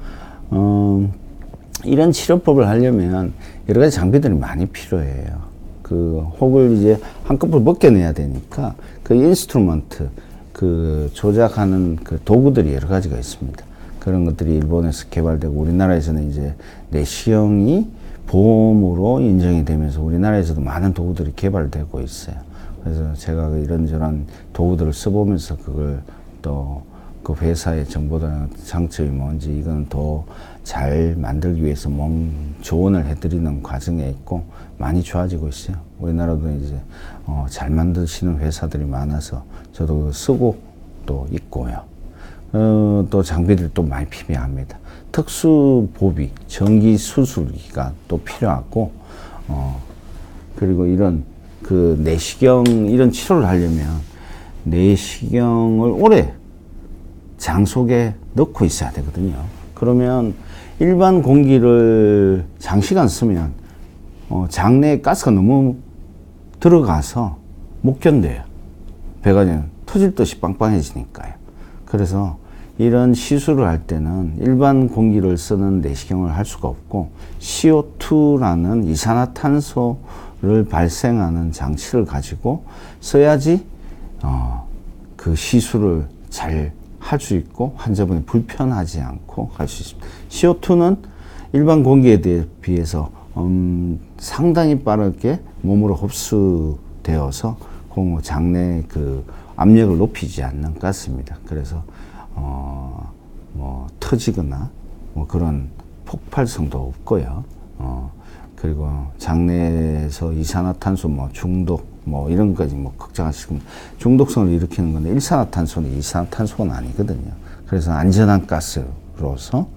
이런 치료법을 하려면 여러 가지 장비들이 많이 필요해요. 그 혹을 이제 한꺼풀 벗겨내야 되니까 그 인스트루먼트, 그 조작하는 그 도구들이 여러 가지가 있습니다. 그런 것들이 일본에서 개발되고 우리나라에서는 이제 내시경이 보험으로 인정이 되면서 우리나라에서도 많은 도구들이 개발되고 있어요. 그래서 제가 이런저런 도구들을 써보면서 그걸 또 그 회사의 정보나 장점이 뭔지 이건 더 잘 만들기 위해서 조언을 해드리는 과정에 있고 많이 좋아지고 있어요. 우리나라도 이제 잘 만드시는 회사들이 많아서 저도 쓰고 또 있고요. 또 장비들이 또 많이 필요합니다. 특수 보비, 전기 수술기가 또 필요하고 그리고 이런 그 내시경 이런 치료를 하려면 내시경을 오래 장속에 넣고 있어야 되거든요. 그러면 일반 공기를 장시간 쓰면 장내에 가스가 너무 들어가서 못 견뎌요. 배가 그냥 터질 듯이 빵빵해지니까요. 그래서 이런 시술을 할 때는 일반 공기를 쓰는 내시경을 할 수가 없고 CO2라는 이산화탄소를 발생하는 장치를 가지고 써야지 그 시술을 잘 할 수 있고 환자분이 불편하지 않고 할 수 있습니다. CO2는 일반 공기에 비해서 상당히 빠르게 몸으로 흡수되어서 장내 그 압력을 높이지 않는 가스입니다. 그래서 뭐 터지거나 뭐 그런 폭발성도 없고요. 그리고 장내에서 이산화탄소 뭐 중독 뭐 이런 것까지 뭐 걱정하시고 중독성을 일으키는 건데 일산화탄소는 이산화탄소는 아니거든요. 그래서 안전한 가스로서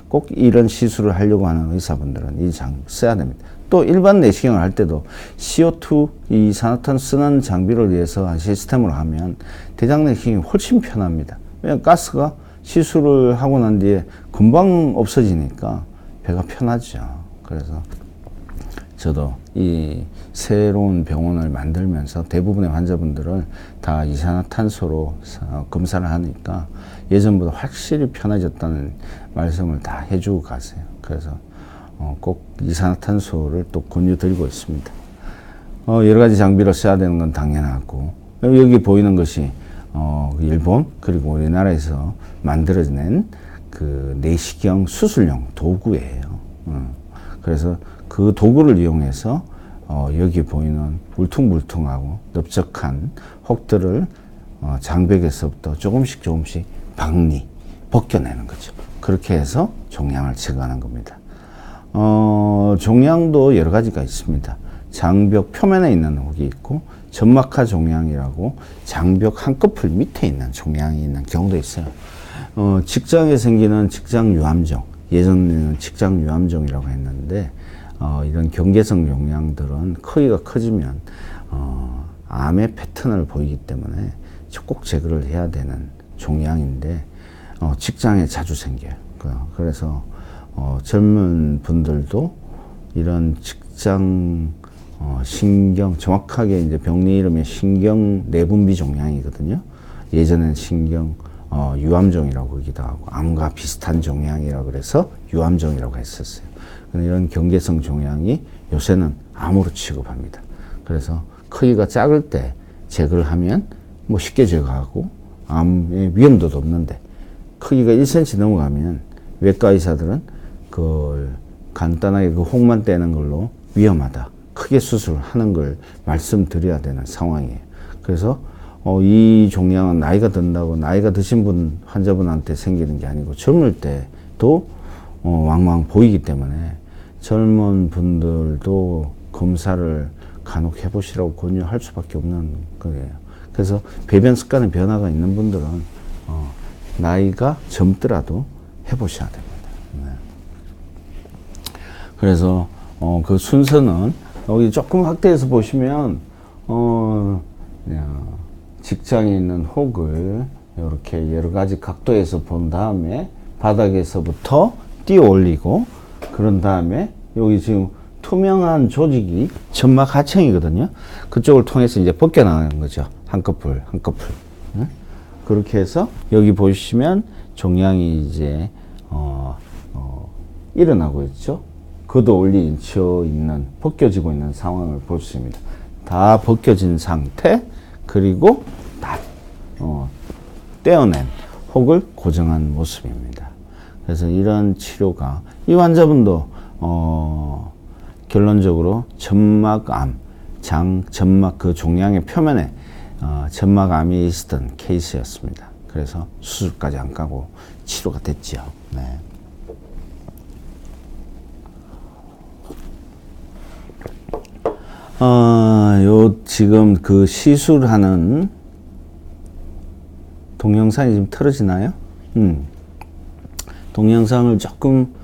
꼭 이런 시술을 하려고 하는 의사분들은 이 장 써야 됩니다. 또 일반 내시경을 할 때도 CO2 이산화탄소 쓰는 장비를 위해서 시스템으로 하면 대장 내시경이 훨씬 편합니다. 왜냐하면 가스가 시술을 하고 난 뒤에 금방 없어지니까 배가 편하죠. 그래서 저도 이 새로운 병원을 만들면서 대부분의 환자분들을 다 이산화탄소로 검사를 하니까 예전보다 확실히 편해졌다는 말씀을 다 해주고 가세요. 그래서 꼭 이산화탄소를 또 권유드리고 있습니다. 여러 가지 장비를 써야 되는 건 당연하고, 여기 보이는 것이 일본 그리고 우리나라에서 만들어낸 그 내시경 수술용 도구예요. 그래서 그 도구를 이용해서 여기 보이는 울퉁불퉁하고 넓적한 혹들을 장벽에서부터 조금씩 벗겨내는 거죠. 그렇게 해서 종양을 제거하는 겁니다. 종양도 여러 가지가 있습니다. 장벽 표면에 있는 혹이 있고, 점막하 종양이라고 장벽 한꺼풀 밑에 있는 종양이 있는 경우도 있어요. 직장에 생기는 직장 유암종, 예전에는 직장 유암종이라고 했는데, 이런 경계성 종양들은 크기가 커지면 암의 패턴을 보이기 때문에 꼭 제거를 해야 되는 종양인데, 직장에 자주 생겨요. 그래서 젊은 분들도 이런 직장 신경, 정확하게 이제 병리 이름이 신경 내분비 종양이거든요. 예전엔 신경 유암종이라고 하기도 하고, 암과 비슷한 종양이라고 그래서 유암종이라고 했었어요. 이런 경계성 종양이 요새는 암으로 취급합니다. 그래서 크기가 작을 때 제거를 하면 뭐 쉽게 제거하고 암의 위험도도 없는데, 크기가 1cm 넘어가면 외과 의사들은 그걸 간단하게 그 혹만 떼는 걸로 위험하다, 크게 수술하는 걸 말씀드려야 되는 상황이에요. 그래서 이 종양은 나이가 든다고 나이가 드신 분 환자분한테 생기는 게 아니고 젊을 때도 왕왕 보이기 때문에 젊은 분들도 검사를 간혹 해보시라고 권유할 수밖에 없는 거예요. 그래서 배변 습관의 변화가 있는 분들은 나이가 젊더라도 해보셔야 됩니다. 네. 그래서 그 순서는 여기 조금 확대해서 보시면 직장에 있는 혹을 이렇게 여러 가지 각도에서 본 다음에 바닥에서부터 띄어 올리고, 그런 다음에 여기 지금 투명한 조직이 점막 하층이거든요. 그쪽을 통해서 이제 벗겨나가는 거죠. 한꺼풀. 네? 그렇게 해서 여기 보시면 종양이 이제 일어나고 있죠. 걷어 올리져 있는, 벗겨지고 있는 상황을 볼 수 있습니다. 다 벗겨진 상태, 그리고 다 떼어낸 혹을 고정한 모습입니다. 그래서 이런 치료가, 이 환자분도 결론적으로 점막암, 점막 그 종양의 표면에 점막암이 있었던 케이스였습니다. 그래서 수술까지 안 가고 치료가 됐죠. 네. 지금 그 시술하는 동영상이 지금 틀어지나요? 동영상을 조금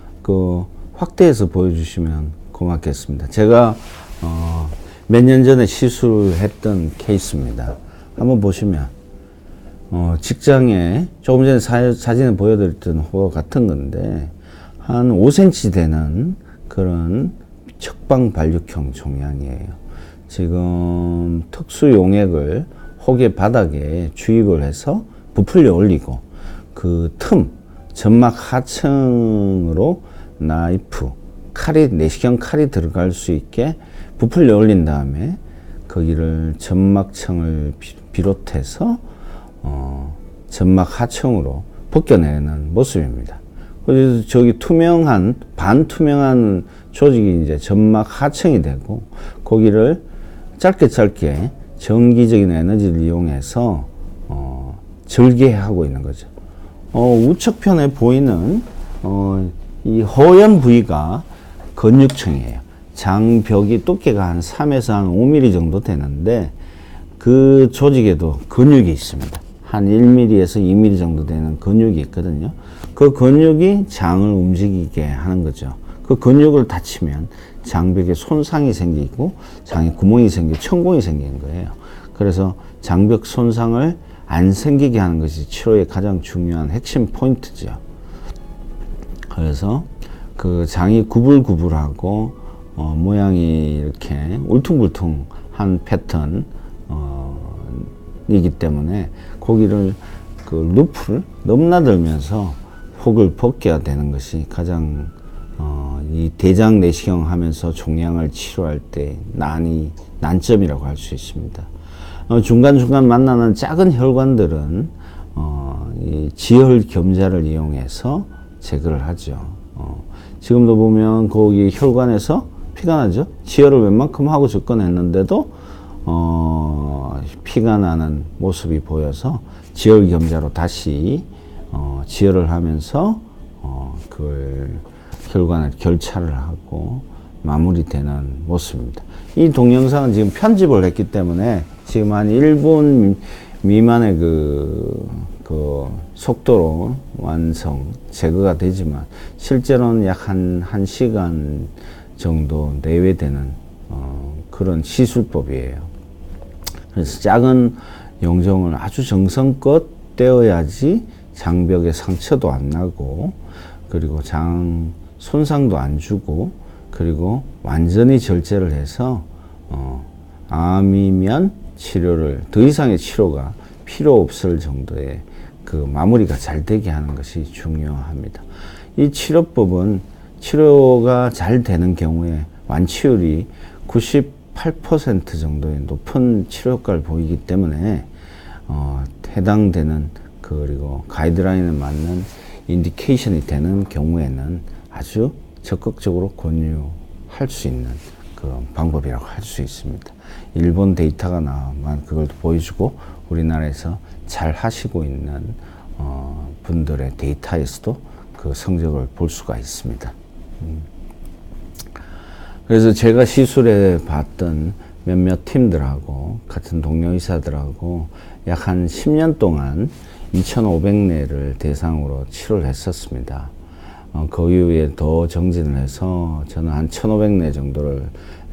확대해서 보여주시면 고맙겠습니다. 제가 몇 년 전에 시술했던 케이스입니다. 한번 보시면 직장에 조금 전에 사진을 보여드렸던 호와 같은 건데, 한 5cm 되는 그런 척방 발육형 종양이에요. 지금 특수 용액을 혹의 바닥에 주입을 해서 부풀려 올리고, 그 점막 하층으로 나이프, 내시경 칼이 들어갈 수 있게 부풀려 올린 다음에 거기를 점막층을 비롯해서 점막 하층으로 벗겨내는 모습입니다. 그래서 저기 반투명한 조직이 이제 점막 하층이 되고, 거기를 짧게 전기적인 에너지를 이용해서 절개하고 있는 거죠. 우측편에 보이는 이 허연 부위가 근육층이에요. 장벽이 두께가 한 3에서 한 5mm 정도 되는데, 그 조직에도 근육이 있습니다. 한 1mm에서 2mm 정도 되는 근육이 있거든요. 그 근육이 장을 움직이게 하는 거죠. 그 근육을 다치면 장벽에 손상이 생기고 장에 구멍이 생기고 천공이 생기는 거예요. 그래서 장벽 손상을 안 생기게 하는 것이 치료의 가장 중요한 핵심 포인트죠. 그래서 그 장이 구불구불하고 모양이 이렇게 울퉁불퉁한 패턴 이기 때문에 거기를 그 루프를 넘나들면서 혹을 벗겨야 되는 것이 가장 이 대장 내시경 하면서 종양을 치료할 때 난점이라고 할 수 있습니다. 중간중간 만나는 작은 혈관들은 이 지혈 겸자를 이용해서 제거를 하죠. 지금도 보면 거기 혈관에서 피가 나죠. 지혈을 웬만큼 하고 접근했는데도 피가 나는 모습이 보여서 지혈 겸자로 다시 지혈을 하면서 그걸 혈관을 결차를 하고 마무리되는 모습입니다. 이 동영상은 지금 편집을 했기 때문에 지금 한 1분 미만의 그 속도로 제거가 되지만 실제로는 약 한 1시간 정도 내외되는 그런 시술법이에요. 그래서 작은 용종을 아주 정성껏 떼어야지 장벽에 상처도 안 나고 그리고 장 손상도 안 주고 그리고 완전히 절제를 해서 암이면 치료를 더 이상의 치료가 필요 없을 정도의 그 마무리가 잘 되게 하는 것이 중요합니다. 이 치료법은 치료가 잘 되는 경우에 완치율이 98% 정도의 높은 치료 효과를 보이기 때문에 해당되는 그리고 가이드라인에 맞는 인디케이션이 되는 경우에는 아주 적극적으로 권유할 수 있는 그런 방법이라고 할 수 있습니다. 일본 데이터가 나만 그걸 보여주고 우리나라에서 잘 하시고 있는 분들의 데이터에서도 그 성적을 볼 수가 있습니다. 그래서 제가 시술해 봤던 몇몇 팀들하고 같은 동료 의사들하고 약 한 10년 동안 2,500내를 대상으로 치료를 했었습니다. 그 이후에 더 정진을 해서 저는 한 1,500내 정도를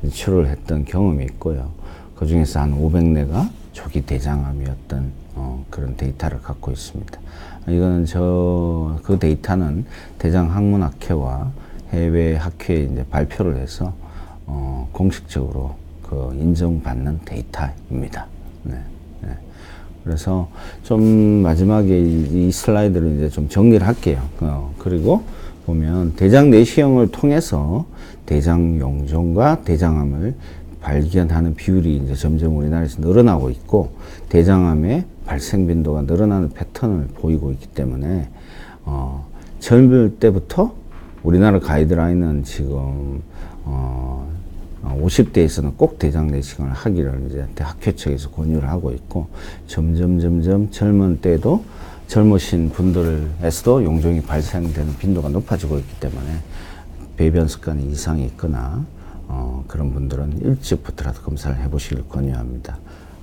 치료를 했던 경험이 있고요. 그 중에서 한 500내가 조기 대장암이었던 그런 데이터를 갖고 있습니다. 이거는 그 데이터는 대장학문학회와 해외 학회에 이제 발표를 해서 공식적으로 그 인정받는 데이터입니다. 네. 그래서 좀 마지막에 이 슬라이드를 이제 좀 정리를 할게요. 그리고 보면 대장 내시경을 통해서 대장 용종과 대장암을 발견하는 비율이 이제 점점 우리나라에서 늘어나고 있고 대장암의 발생 빈도가 늘어나는 패턴을 보이고 있기 때문에 젊을 때부터 우리나라 가이드라인은 지금 50대에서는 꼭 대장 내시경을 하기를 이제 학회 측에서 권유를 하고 있고 점점 젊은 때도 젊으신 분들에서도 용종이 발생되는 빈도가 높아지고 있기 때문에 배변 습관이 이상이 있거나 그런 분들은 일찍부터라도 검사를 해보시길 권유합니다.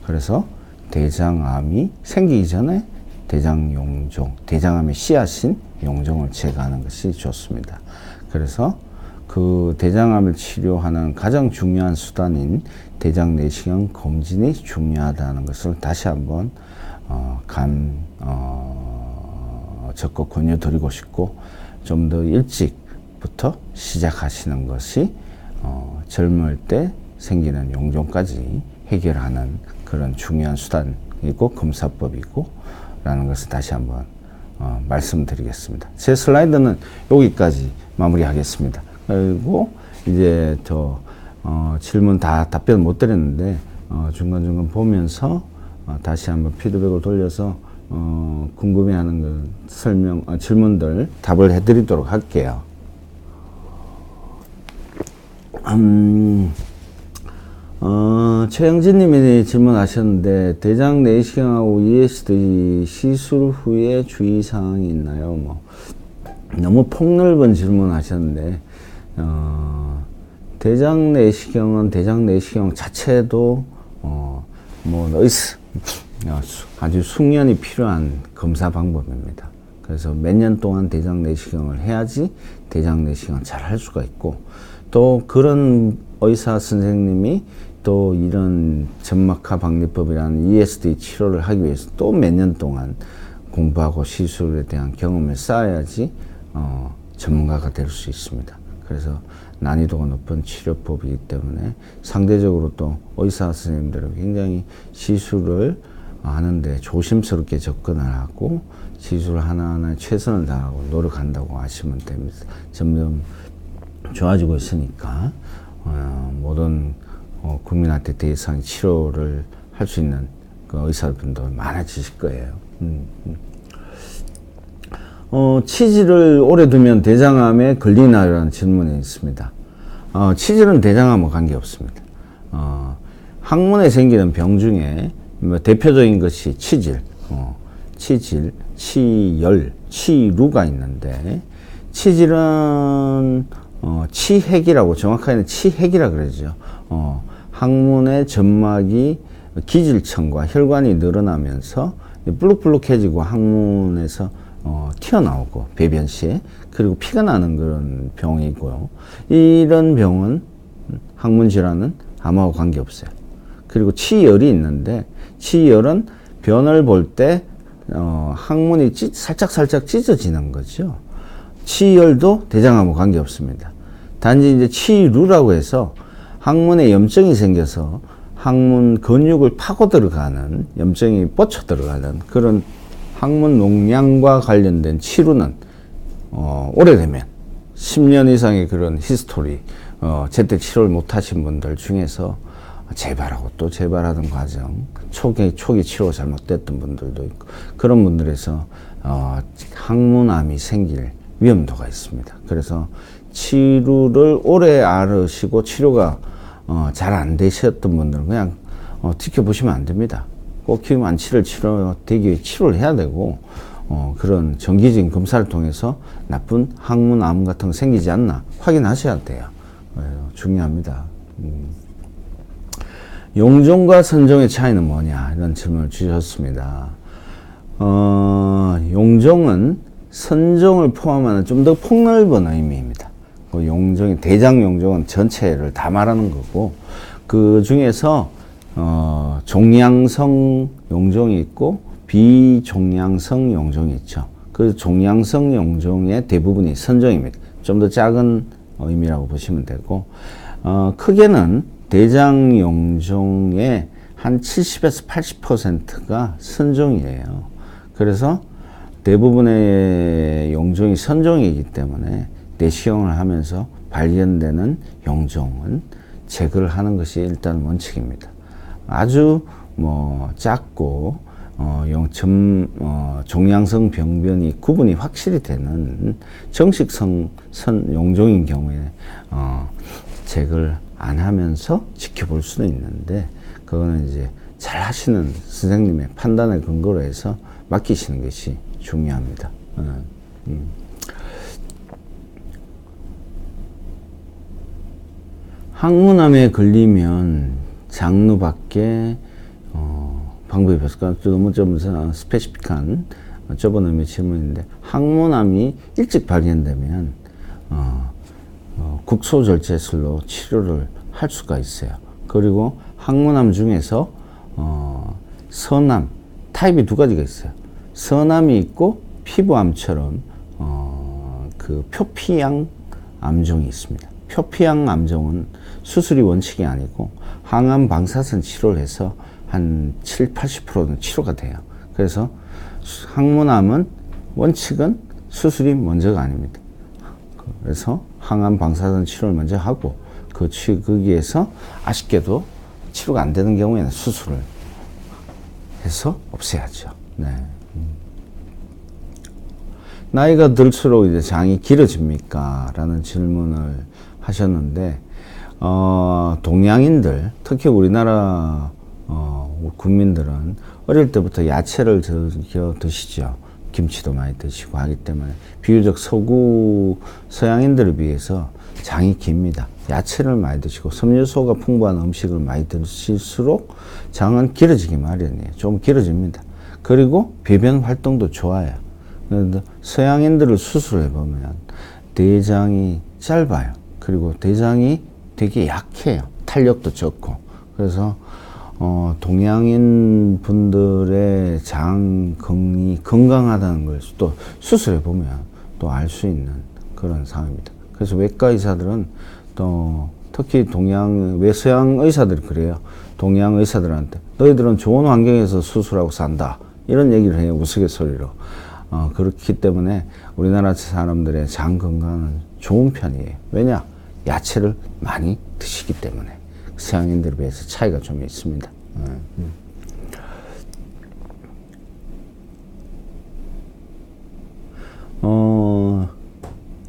그래서 대장암이 생기기 전에 대장암의 씨앗인 용종을 제거하는 것이 좋습니다. 그래서 그 대장암을 치료하는 가장 중요한 수단인 대장 내시경 검진이 중요하다는 것을 다시 한번 적극 권유드리고 싶고 좀 더 일찍부터 시작하시는 것이 젊을 때 생기는 용종까지 해결하는 그런 중요한 수단이고 검사법이고 라는 것을 다시 한번 말씀드리겠습니다. 제 슬라이드는 여기까지 마무리하겠습니다. 그리고 이제 질문 다 답변 못 드렸는데 중간중간 보면서 다시 한번 피드백을 돌려서 궁금해하는 그 질문들 답을 해드리도록 할게요. 최영진 님이 질문하셨는데 대장 내시경하고 ESD 시술 후에 주의사항이 있나요? 너무 폭넓은 질문하셨는데 대장 내시경은 대장 내시경 자체도 아주 숙련이 필요한 검사 방법입니다. 그래서 몇 년 동안 대장 내시경을 해야지 대장 내시경을 잘 할 수가 있고 또 그런 의사 선생님이 또 이런 점막하 박리법이라는 ESD 치료를 하기 위해서 또 몇 년 동안 공부하고 시술에 대한 경험을 쌓아야지 전문가가 될 수 있습니다. 그래서 난이도가 높은 치료법이기 때문에 상대적으로 또 의사 선생님들은 굉장히 시술을 하는데 조심스럽게 접근을 하고 시술 하나하나에 최선을 다하고 노력한다고 하시면 됩니다. 점점 좋아지고 있으니까 모든 국민한테 대상 치료를 할 수 있는 그 의사분들 많아지실 거예요. 치질을 오래 두면 대장암에 걸리나라는 질문이 있습니다. 치질은 대장암과 관계없습니다. 항문에 생기는 병 중에 뭐 대표적인 것이 치질, 치질, 치열, 치루가 있는데 치질은 치핵이라고 정확하게는 치핵이라 그러죠. 항문의 점막이 기질층과 혈관이 늘어나면서 불룩불룩해지고 항문에서 튀어나오고 배변 시에 그리고 피가 나는 그런 병이고요. 이런 병은 항문 질환은 암하고 관계없어요. 그리고 치열이 있는데 치열은 변을 볼 때 항문이 살짝 찢어지는 거죠. 치열도 대장암하고 관계없습니다. 단지 이제 치루라고 해서 항문에 염증이 생겨서 항문 근육을 파고 들어가는 염증이 뻗쳐 들어가는 그런 항문 농양과 관련된 치료는 오래되면 10년 이상의 그런 히스토리 제때 치료를 못 하신 분들 중에서 재발하고 또 재발하던 과정 초기 치료가 잘못됐던 분들도 있고 그런 분들에서 항문암이 생길 위험도가 있습니다. 그래서 치료를 오래 앓으시고 치료가 잘 안 되셨던 분들은 그냥 지켜보시면 안 됩니다. 꼭 기만치를 되기 위해 치료를 해야 되고 그런 정기적인 검사를 통해서 나쁜 항문암 같은 거 생기지 않나 확인하셔야 돼요. 중요합니다. 용종과 선종의 차이는 뭐냐 이런 질문을 주셨습니다. 용종은 선종을 포함하는 좀 더 폭넓은 의미입니다. 그 용종이 대장 용종은 전체를 다 말하는 거고 그 중에서 종양성 용종이 있고 비종양성 용종이 있죠. 그 종양성 용종의 대부분이 선종입니다. 좀 더 작은 의미라고 보시면 되고 크게는 대장 용종의 한 70에서 80%가 선종이에요. 그래서 대부분의 용종이 선종이기 때문에 내시경을 하면서 발견되는 용종은 제거를 하는 것이 일단 원칙입니다. 아주 작고 종양성 병변이 구분이 확실히 되는 정식성 용종인 경우에 제거를 안 하면서 지켜볼 수는 있는데 그거는 이제 잘 하시는 선생님의 판단을 근거로 해서 맡기시는 것이 중요합니다. 항문암에 걸리면 장루 밖에 방법이 없을까? 너무 좀 스페시픽한 좁은 의미의 질문인데 항문암이 일찍 발견되면 국소절제술로 치료를 할 수가 있어요. 그리고 항문암 중에서 선암 타입이 두 가지가 있어요. 선암이 있고 피부암처럼 그 표피양 암종이 있습니다. 표피양 암종은 수술이 원칙이 아니고 항암 방사선 치료를 해서 한 70~80%는 치료가 돼요. 그래서 항문암은 원칙은 수술이 먼저가 아닙니다. 그래서 항암 방사선 치료를 먼저 하고 거기에서 아쉽게도 치료가 안 되는 경우에는 수술을 해서 없애야죠. 네. 나이가 들수록 이제 장이 길어집니까? 라는 질문을 하셨는데, 동양인들, 특히 우리나라, 국민들은 어릴 때부터 야채를 즐겨 드시죠. 김치도 많이 드시고 하기 때문에 비교적 서양인들에 비해서 장이 깁니다. 야채를 많이 드시고 섬유소가 풍부한 음식을 많이 드실수록 장은 길어지기 마련이에요. 좀 길어집니다. 그리고 배변 활동도 좋아요. 그런데 서양인들을 수술해 보면 대장이 짧아요. 그리고 대장이 되게 약해요. 탄력도 적고. 그래서 동양인 분들의 장건이 건강하다는 걸 또 수술해 보면 또 알 수 있는 그런 상황입니다. 그래서 외과 의사들은 또 특히 서양 의사들이 그래요. 동양 의사들한테 너희들은 좋은 환경에서 수술하고 산다. 이런 얘기를 해요. 우스갯소리로. 그렇기 때문에 우리나라 사람들의 장 건강은 좋은 편이에요. 왜냐? 야채를 많이 드시기 때문에 서양인들에 비해서 차이가 좀 있습니다.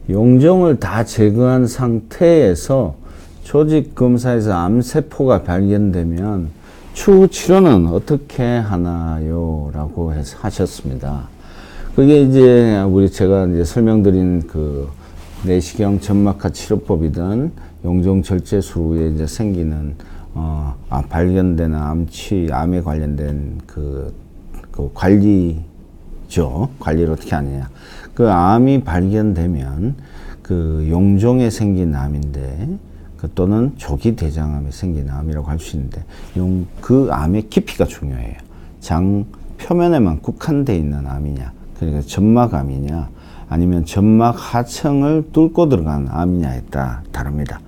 용종을 다 제거한 상태에서 조직 검사에서 암세포가 발견되면 추후 치료는 어떻게 하나요? 라고 하셨습니다. 그게 이제 제가 이제 설명드린 그 내시경 점막하 치료법이든 용종 절제술 후에 이제 생기는 발견되는 암에 관련된 그 관리죠. 관리를 어떻게 하느냐. 그 암이 발견되면 그 용종에 생긴 암인데 또는 조기 대장암에 생긴 암이라고 할 수 있는데 그 암의 깊이가 중요해요. 장 표면에만 국한되어 있는 암이냐, 그러니까 점막암이냐, 아니면 점막 하층을 뚫고 들어간 암이냐에 따라 다릅니다.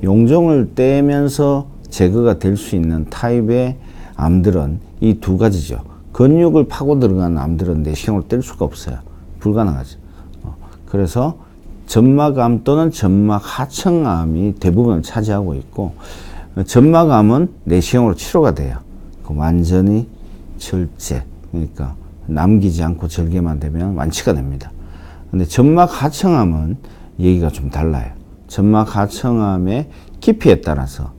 용종을 떼면서 제거가 될 수 있는 타입의 암들은 이 두 가지죠. 근육을 파고 들어간 암들은 내시경으로 뗄 수가 없어요. 불가능하죠. 그래서 점막암 또는 점막 하층암이 대부분을 차지하고 있고, 점막암은 내시경으로 치료가 돼요. 완전히 절제, 그러니까 남기지 않고 절개만 되면 완치가 됩니다. 근데 점막 하층암은 얘기가 좀 달라요. 점막 하층암의 깊이에 따라서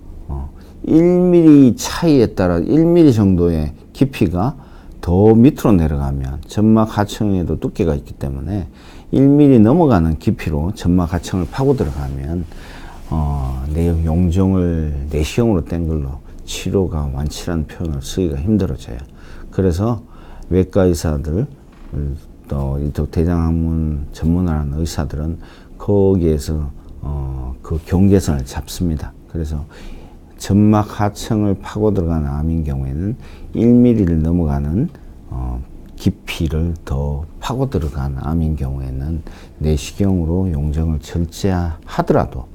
1mm 차이에 따라 1mm 정도의 깊이가 더 밑으로 내려가면 점막 하층에도 두께가 있기 때문에 1mm 넘어가는 깊이로 점막 하층을 파고 들어가면 용종을 내시경으로 뗀 걸로 치료가 완치라는 표현을 쓰기가 힘들어져요. 그래서 외과 의사들 또 이쪽 대장학문 전문을 하는 의사들은 거기에서 그 경계선을 잡습니다. 그래서 점막 하층을 파고 들어가는 암인 경우에는 1mm를 넘어가는 깊이를 더 파고 들어간 암인 경우에는 내시경으로 용종을 절제하더라도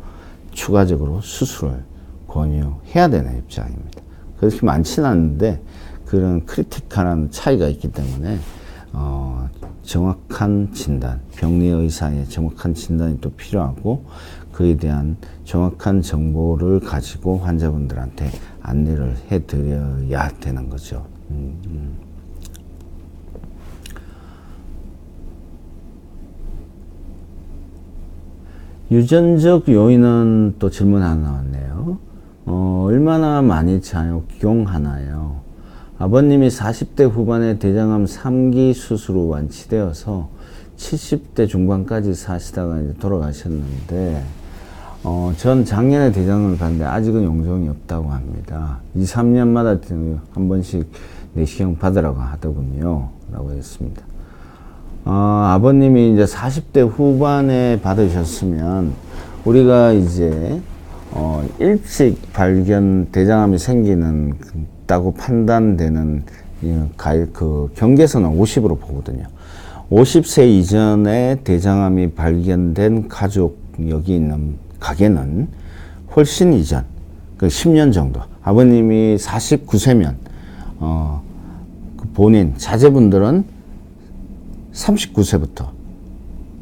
추가적으로 수술을 권유해야 되는 입장입니다. 그렇게 많지는 않은데 그런 크리티컬한 차이가 있기 때문에 정확한 진단, 병리 의사의 정확한 진단이 또 필요하고 그에 대한 정확한 정보를 가지고 환자분들한테 안내를 해드려야 되는 거죠. 유전적 요인은 또 질문 하나 나왔네요. 얼마나 많이 작용하나요? 아버님이 40대 후반에 대장암 3기 수술 후 완치되어서 70대 중반까지 사시다가 이제 돌아가셨는데, 전 작년에 대장암을 봤는데 아직은 용종이 없다고 합니다. 2, 3년마다 한 번씩 내시경 받으라고 하더군요. 라고 했습니다. 아버님이 이제 40대 후반에 받으셨으면 우리가 이제 일찍 발견 대장암이 생기는다고 판단되는 그 경계선은 50으로 보거든요. 50세 이전에 대장암이 발견된 가족 여기 있는 가게는 훨씬 이전, 그 10년 정도. 아버님이 49세면 본인 자제분들은 39세부터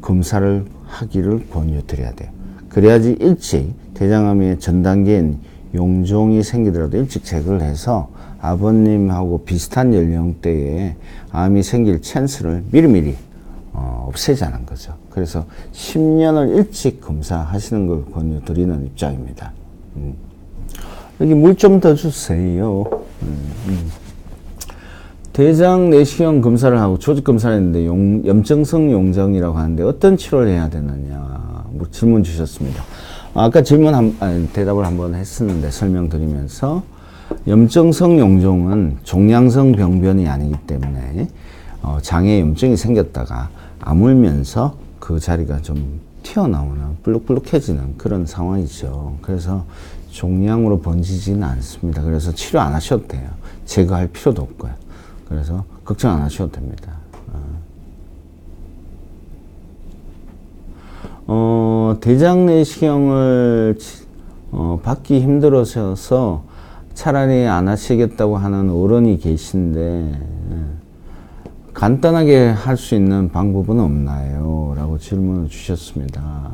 검사를 하기를 권유드려야 돼요. 그래야지 일찍 대장암의 전 단계인 용종이 생기더라도 일찍 제거를 해서 아버님하고 비슷한 연령대에 암이 생길 찬스를 미리미리 없애자는 거죠. 그래서 10년을 일찍 검사하시는 걸 권유드리는 입장입니다. 여기 물 좀 더 주세요. 대장 내시경 검사를 하고 조직 검사를 했는데 염증성 용종이라고 하는데 어떤 치료를 해야 되느냐 뭐 질문 주셨습니다. 아까 대답을 한번 했었는데 설명드리면서 염증성 용종은 종양성 병변이 아니기 때문에 장에 염증이 생겼다가 아물면서 그 자리가 좀 튀어나오는 불룩불룩해지는 그런 상황이죠. 그래서 종양으로 번지지는 않습니다. 그래서 치료 안 하셔도 돼요. 제거할 필요도 없고요. 그래서 걱정 안 하셔도 됩니다. 대장 내시경을 받기 힘들어서 차라리 안 하시겠다고 하는 어른이 계신데 간단하게 할 수 있는 방법은 없나요? 라고 질문을 주셨습니다.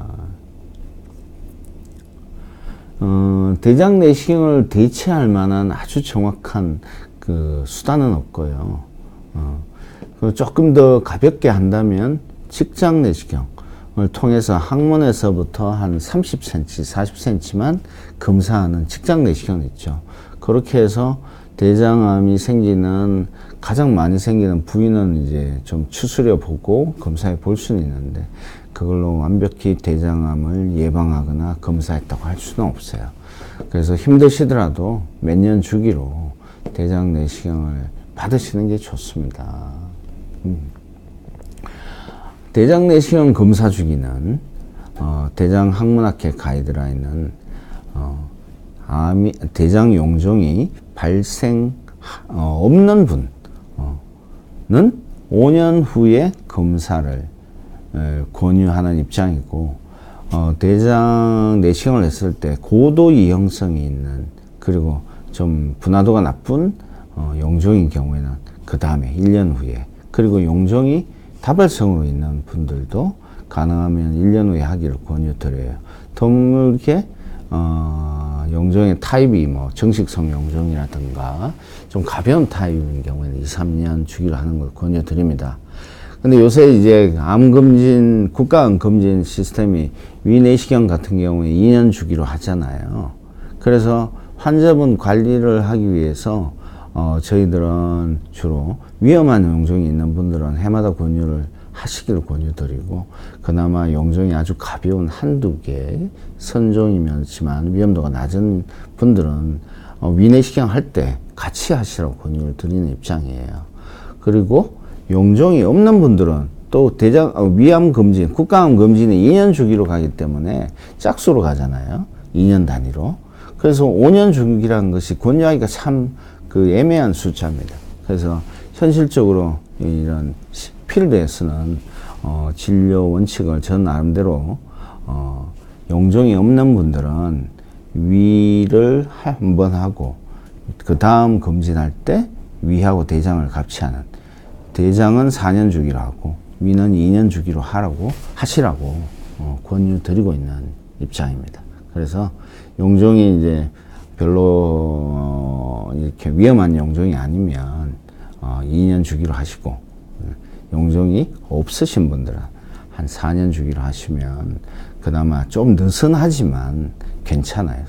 대장 내시경을 대체할 만한 아주 정확한 그 수단은 없고요. 조금 더 가볍게 한다면 직장 내시경을 통해서 항문에서부터 한 30cm, 40cm만 검사하는 직장 내시경이 있죠. 그렇게 해서 대장암이 생기는 가장 많이 생기는 부위는 이제 좀 추스려 보고 검사해 볼 수는 있는데 그걸로 완벽히 대장암을 예방하거나 검사했다고 할 수는 없어요. 그래서 힘드시더라도 몇 년 주기로 대장 내시경을 받으시는 게 좋습니다. 대장 내시경 검사 주기는 대장 항문학회 가이드라인은 대장 용종이 발생 없는 분은 5년 후에 검사를 권유하는 입장이고 대장 내시경을 했을 때 고도 이형성이 있는 그리고 좀 분화도가 나쁜 용종인 경우에는 그 다음에 1년 후에 그리고 용종이 다발성으로 있는 분들도 가능하면 1년 후에 하기를 권유드려요. 드물게 용종의 타입이 뭐 정식성 용종이라든가 좀 가벼운 타입인 경우에는 2, 3년 주기로 하는 걸 권유드립니다. 근데 요새 이제 암검진, 국가암검진 시스템이 위내시경 같은 경우에 2년 주기로 하잖아요. 그래서 환자분 관리를 하기 위해서 저희들은 주로 위험한 용종이 있는 분들은 해마다 권유를 하시기를 권유드리고 그나마 용종이 아주 가벼운 한두 개 선종이면지만 위험도가 낮은 분들은 위내시경 할 때 같이 하시라고 권유를 드리는 입장이에요. 그리고 용종이 없는 분들은 또 위암 검진, 국가암 검진이 2년 주기로 가기 때문에 짝수로 가잖아요. 2년 단위로. 그래서 5년 주기라는 것이 권유하기가 참 그 애매한 숫자입니다. 그래서 현실적으로 이런 필드에서는 진료 원칙을 전 나름대로 용종이 없는 분들은 위를 한번 하고 그 다음 검진할 때 위하고 대장을 같이 하는 대장은 4년 주기로 하고 위는 2년 주기로 하시라고 권유 드리고 있는 입장입니다. 그래서 용종이 이제 별로 이렇게 위험한 용종이 아니면 2년 주기로 하시고 용종이 없으신 분들은 한 4년 주기로 하시면 그나마 좀 느슨하지만 괜찮아요.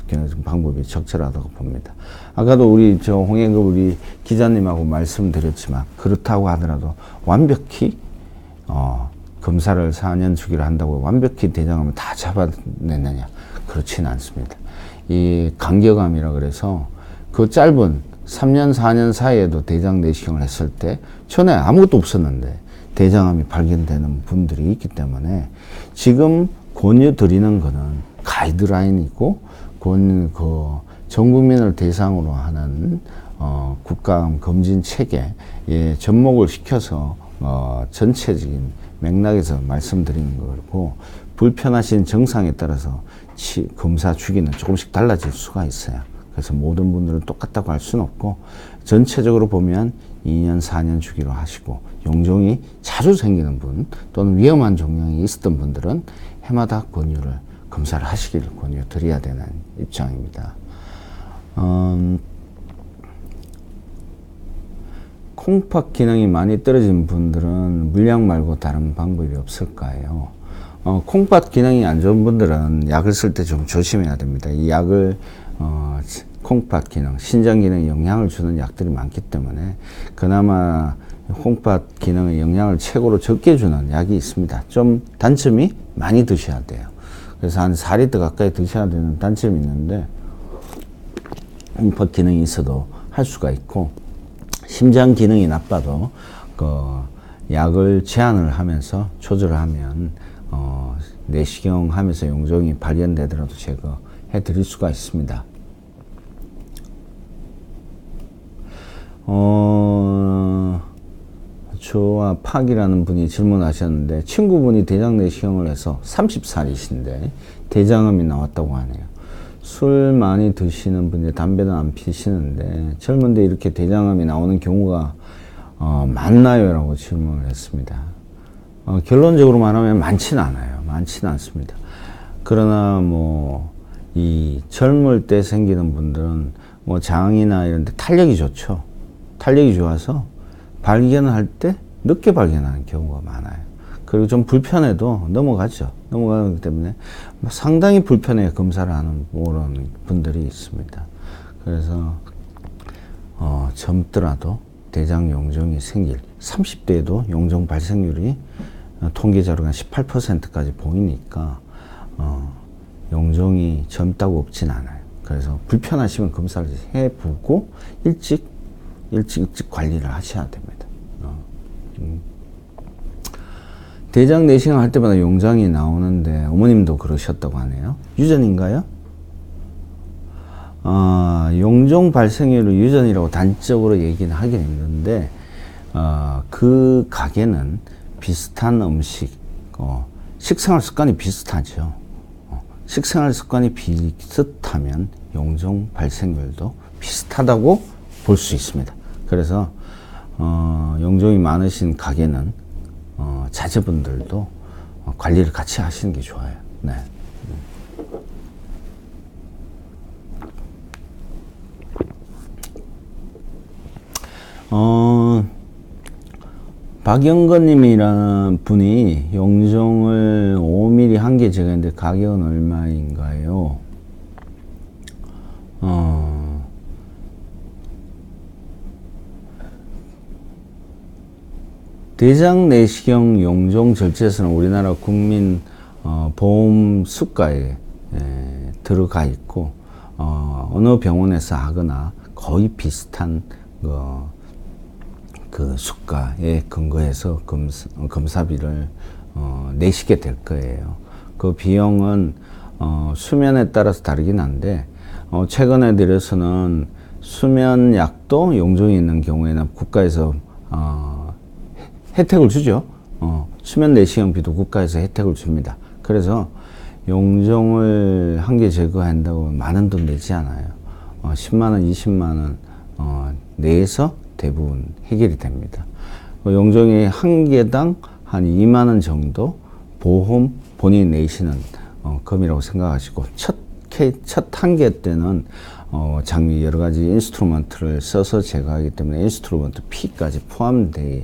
방법이 적절하다고 봅니다. 아까도 홍행급 우리 기자님하고 말씀드렸지만 그렇다고 하더라도 완벽히 검사를 4년 주기로 한다고 완벽히 대장암을 다 잡아내느냐 그렇지는 않습니다. 이 간격암이라 그래서 그 짧은 3년 4년 사이에도 대장 내시경을 했을 때 전에 아무것도 없었는데 대장암이 발견되는 분들이 있기 때문에 지금 권유 드리는 거는 가이드라인이고 전 국민을 대상으로 하는 국가암 검진 체계에 접목을 시켜서 전체적인 맥락에서 말씀드리는 거고 불편하신 증상에 따라서 검사 주기는 조금씩 달라질 수가 있어요. 그래서 모든 분들은 똑같다고 할 수는 없고 전체적으로 보면 2년, 4년 주기로 하시고 용종이 자주 생기는 분 또는 위험한 종양이 있었던 분들은 해마다 검사를 하시기를 권유드려야 되는 입장입니다. 콩팥 기능이 많이 떨어진 분들은 물약 말고 다른 방법이 없을까요? 콩팥 기능이 안 좋은 분들은 약을 쓸 때 좀 조심해야 됩니다. 이 약을 콩팥 기능, 신장 기능에 영향을 주는 약들이 많기 때문에 그나마 콩팥 기능에 영향을 최고로 적게 주는 약이 있습니다. 좀 단점이 많이 드셔야 돼요. 그래서 한 4리터 가까이 드셔야 되는 단점이 있는데 콩팥 기능이 있어도 할 수가 있고 심장 기능이 나빠도 그 약을 제한을 하면서 조절을 하면 내시경 하면서 용종이 발견되더라도 제거해 드릴 수가 있습니다. 저와 팍이라는 분이 질문하셨는데 친구분이 대장 내시경을 해서 30살이신데 대장암이 나왔다고 하네요. 술 많이 드시는 분이 담배는 안 피시는데 젊은데 이렇게 대장암이 나오는 경우가 많나요? 라고 질문을 했습니다. 결론적으로 말하면 많지는 않아요. 많지는 않습니다. 그러나 이 젊을 때 생기는 분들은 뭐 장이나 이런 데 탄력이 좋죠. 탄력이 좋아서 발견할 때 늦게 발견하는 경우가 많아요. 그리고 좀 불편해도 넘어가죠. 넘어가기 때문에 상당히 불편해 검사를 하는 그런 분들이 있습니다. 그래서 젊더라도 대장 용종이 생길 30대에도 용종 발생률이 통계 자료가 18%까지 보이니까 용종이 젊다고 없진 않아요. 그래서 불편하시면 검사를 해보고 일찍 관리를 하셔야 됩니다. 대장 내시경 할 때마다 용종이 나오는데 어머님도 그러셨다고 하네요. 유전인가요? 용종 발생률을 유전이라고 단적으로 얘기는 하긴 했는데 그 가게는 비슷한 음식, 식생활 습관이 비슷하죠. 식생활 습관이 비슷하면 용종 발생률도 비슷하다고 볼 수 있습니다. 그래서 용종이 많으신 가게는 자제분들도 관리를 같이 하시는 게 좋아요. 네. 박영건님이라는 분이 용종을 5mm 한 개 제거했는데 가격은 얼마인가요? 대장 내시경 용종 절제에서는 우리나라 국민 보험 수가에 들어가 있고 어느 병원에서 하거나 거의 비슷한 그 수가에 근거해서 검사비를 내시게 될 거예요. 그 비용은 수면에 따라서 다르긴 한데 최근에 들어서는 수면약도 용종이 있는 경우에는 국가에서 혜택을 주죠. 수면 내시경비도 국가에서 혜택을 줍니다. 그래서 용종을 한 개 제거한다고 많은 돈 내지 않아요. 10만 원, 20만 원 내에서 대부분 해결이 됩니다. 용종이 한 개당 한 2만 원 정도 보험 본인이 내시는 금이라고 생각하시고 첫 한 개 때는 장비 여러 가지 인스트루먼트를 써서 제거하기 때문에 인스트루먼트 피까지 포함되어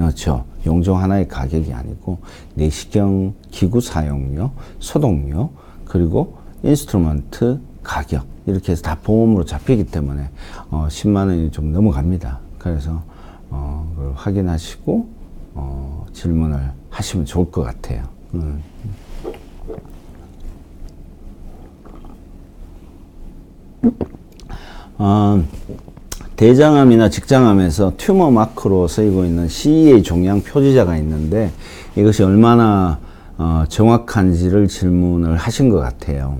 있죠. 용종 하나의 가격이 아니고 내시경 기구 사용료, 소독료, 그리고 인스트루먼트 가격 이렇게 해서 다 보험으로 잡히기 때문에 10만 원이 좀 넘어갑니다. 그래서 그걸 확인하시고 질문을 하시면 좋을 것 같아요. 대장암이나 직장암에서 튜머 마크로 쓰이고 있는 CEA 종양 표지자가 있는데 이것이 얼마나 정확한지를 질문을 하신 것 같아요.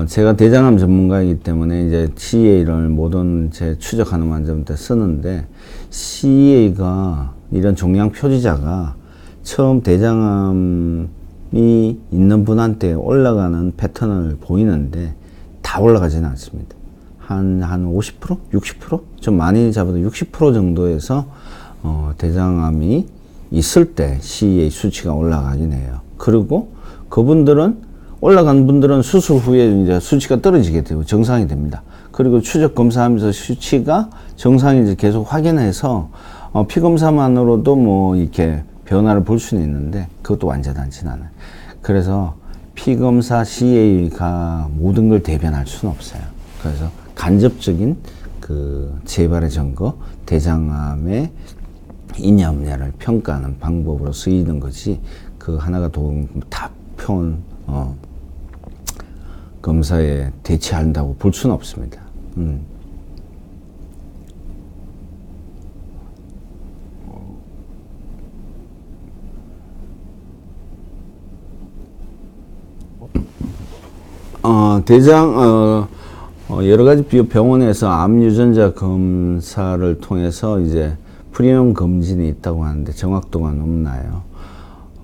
제가 대장암 전문가이기 때문에 이제 CEA를 모든 제 추적하는 환자한테 쓰는데 CEA가 이런 종양 표지자가 처음 대장암이 있는 분한테 올라가는 패턴을 보이는데 다 올라가지는 않습니다. 한 50%? 60%? 좀 많이 잡아도 60% 정도에서 대장암이 있을 때 CEA 수치가 올라가긴 해요. 그리고 그분들은 올라간 분들은 수술 후에 이제 수치가 떨어지게 되고 정상이 됩니다. 그리고 추적 검사하면서 수치가 정상인지 계속 확인해서 피 검사만으로도 뭐 이렇게 변화를 볼 수는 있는데 그것도 완전하지는 않아요. 그래서 피 검사 CEA가 모든 걸 대변할 수는 없어요. 그래서 간접적인 그 재발의 증거, 대장암의 있냐 없냐를 평가하는 방법으로 쓰이는 거지 그 하나가 다 검사에 대체한다고 볼 수는 없습니다. 여러 가지 병원에서 암 유전자 검사를 통해서 이제 프리미엄 검진이 있다고 하는데 정확도가 높나요?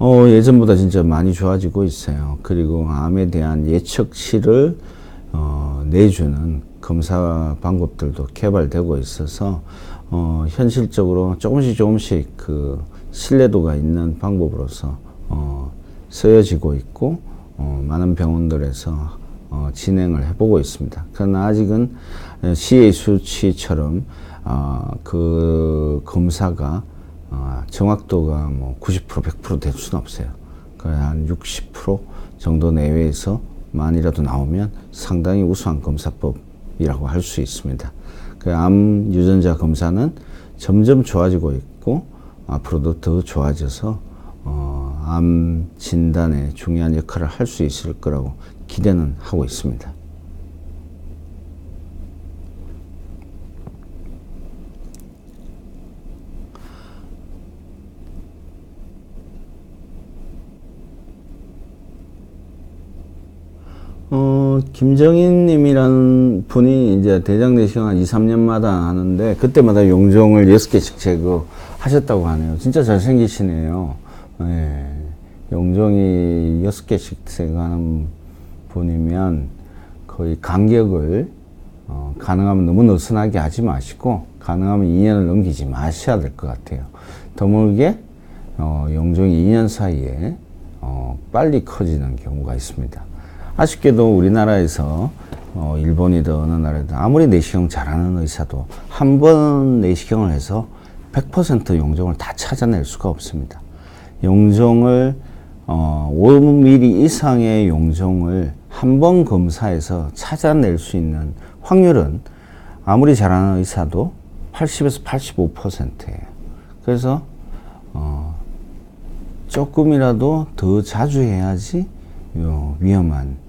예전보다 진짜 많이 좋아지고 있어요. 그리고 암에 대한 예측치를 내주는 검사 방법들도 개발되고 있어서 현실적으로 조금씩 그 신뢰도가 있는 방법으로서 쓰여지고 있고 많은 병원들에서 진행을 해보고 있습니다. 그러나 아직은 CA 수치처럼 그 검사가 정확도가 뭐 90% 100% 될 수는 없어요. 한 60% 정도 내외에서 만이라도 나오면 상당히 우수한 검사법이라고 할 수 있습니다. 암 유전자 검사는 점점 좋아지고 있고 앞으로도 더 좋아져서 암 진단에 중요한 역할을 할 수 있을 거라고 기대는 하고 있습니다. 김정인 님이라는 분이 이제 대장 내시경 한 2, 3년마다 하는데 그때마다 용종을 6개씩 제거하셨다고 하네요. 진짜 잘생기시네요. 네. 용종이 6개씩 제거하는 분이면 거의 간격을 가능하면 너무 느슨하게 하지 마시고 가능하면 2년을 넘기지 마셔야 될 것 같아요. 드물게 용종이 2년 사이에 빨리 커지는 경우가 있습니다. 아쉽게도 우리나라에서 일본이든 어느 나라든 아무리 내시경 잘하는 의사도 한 번 내시경을 해서 100% 용종을 다 찾아낼 수가 없습니다. 용종을 5mm 이상의 용종을 한 번 검사해서 찾아낼 수 있는 확률은 아무리 잘하는 의사도 80에서 85%예요. 그래서 조금이라도 더 자주 해야지 위험한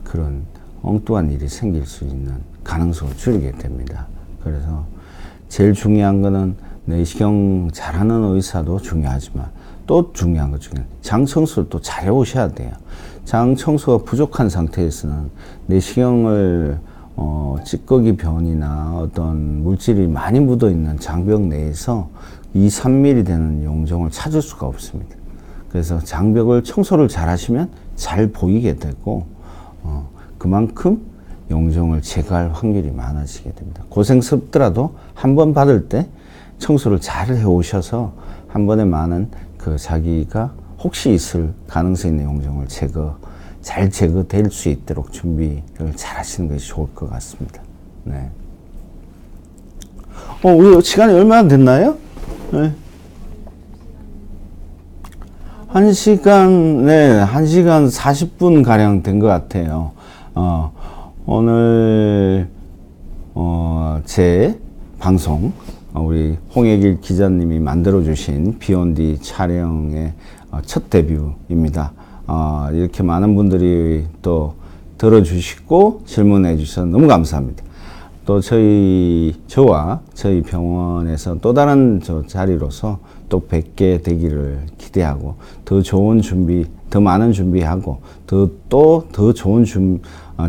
그런 엉뚱한 일이 생길 수 있는 가능성을 줄이게 됩니다. 그래서 제일 중요한 거는 내시경 잘하는 의사도 중요하지만 또 중요한 것 중에 장 청소를 또 잘 해오셔야 돼요. 장 청소가 부족한 상태에서는 내시경을 찌꺼기 변이나 어떤 물질이 많이 묻어 있는 장벽 내에서 2, 3mm 되는 용종을 찾을 수가 없습니다. 그래서 장벽을 청소를 잘 하시면 잘 보이게 되고 그만큼 용종을 제거할 확률이 많아지게 됩니다. 고생스럽더라도 한 번 받을 때 청소를 잘 해오셔서 한 번에 많은 자기가 혹시 있을 가능성 있는 용종을 잘 제거될 수 있도록 준비를 잘 하시는 것이 좋을 것 같습니다. 네. 우리 시간이 얼마나 됐나요? 네. 1시간 40분 가량 된 것 같아요. 오늘, 제 방송, 우리 홍혜길 기자님이 만들어주신 비욘디 촬영의 첫 데뷔입니다. 이렇게 많은 분들이 또 들어주시고 질문해 주셔서 너무 감사합니다. 또 저와 저희 병원에서 또 다른 자리로서 또 뵙게 되기를 기대하고 더 좋은 준비, 더 많은 준비하고 더 좋은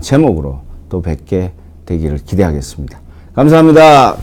제목으로 또 뵙게 되기를 기대하겠습니다. 감사합니다.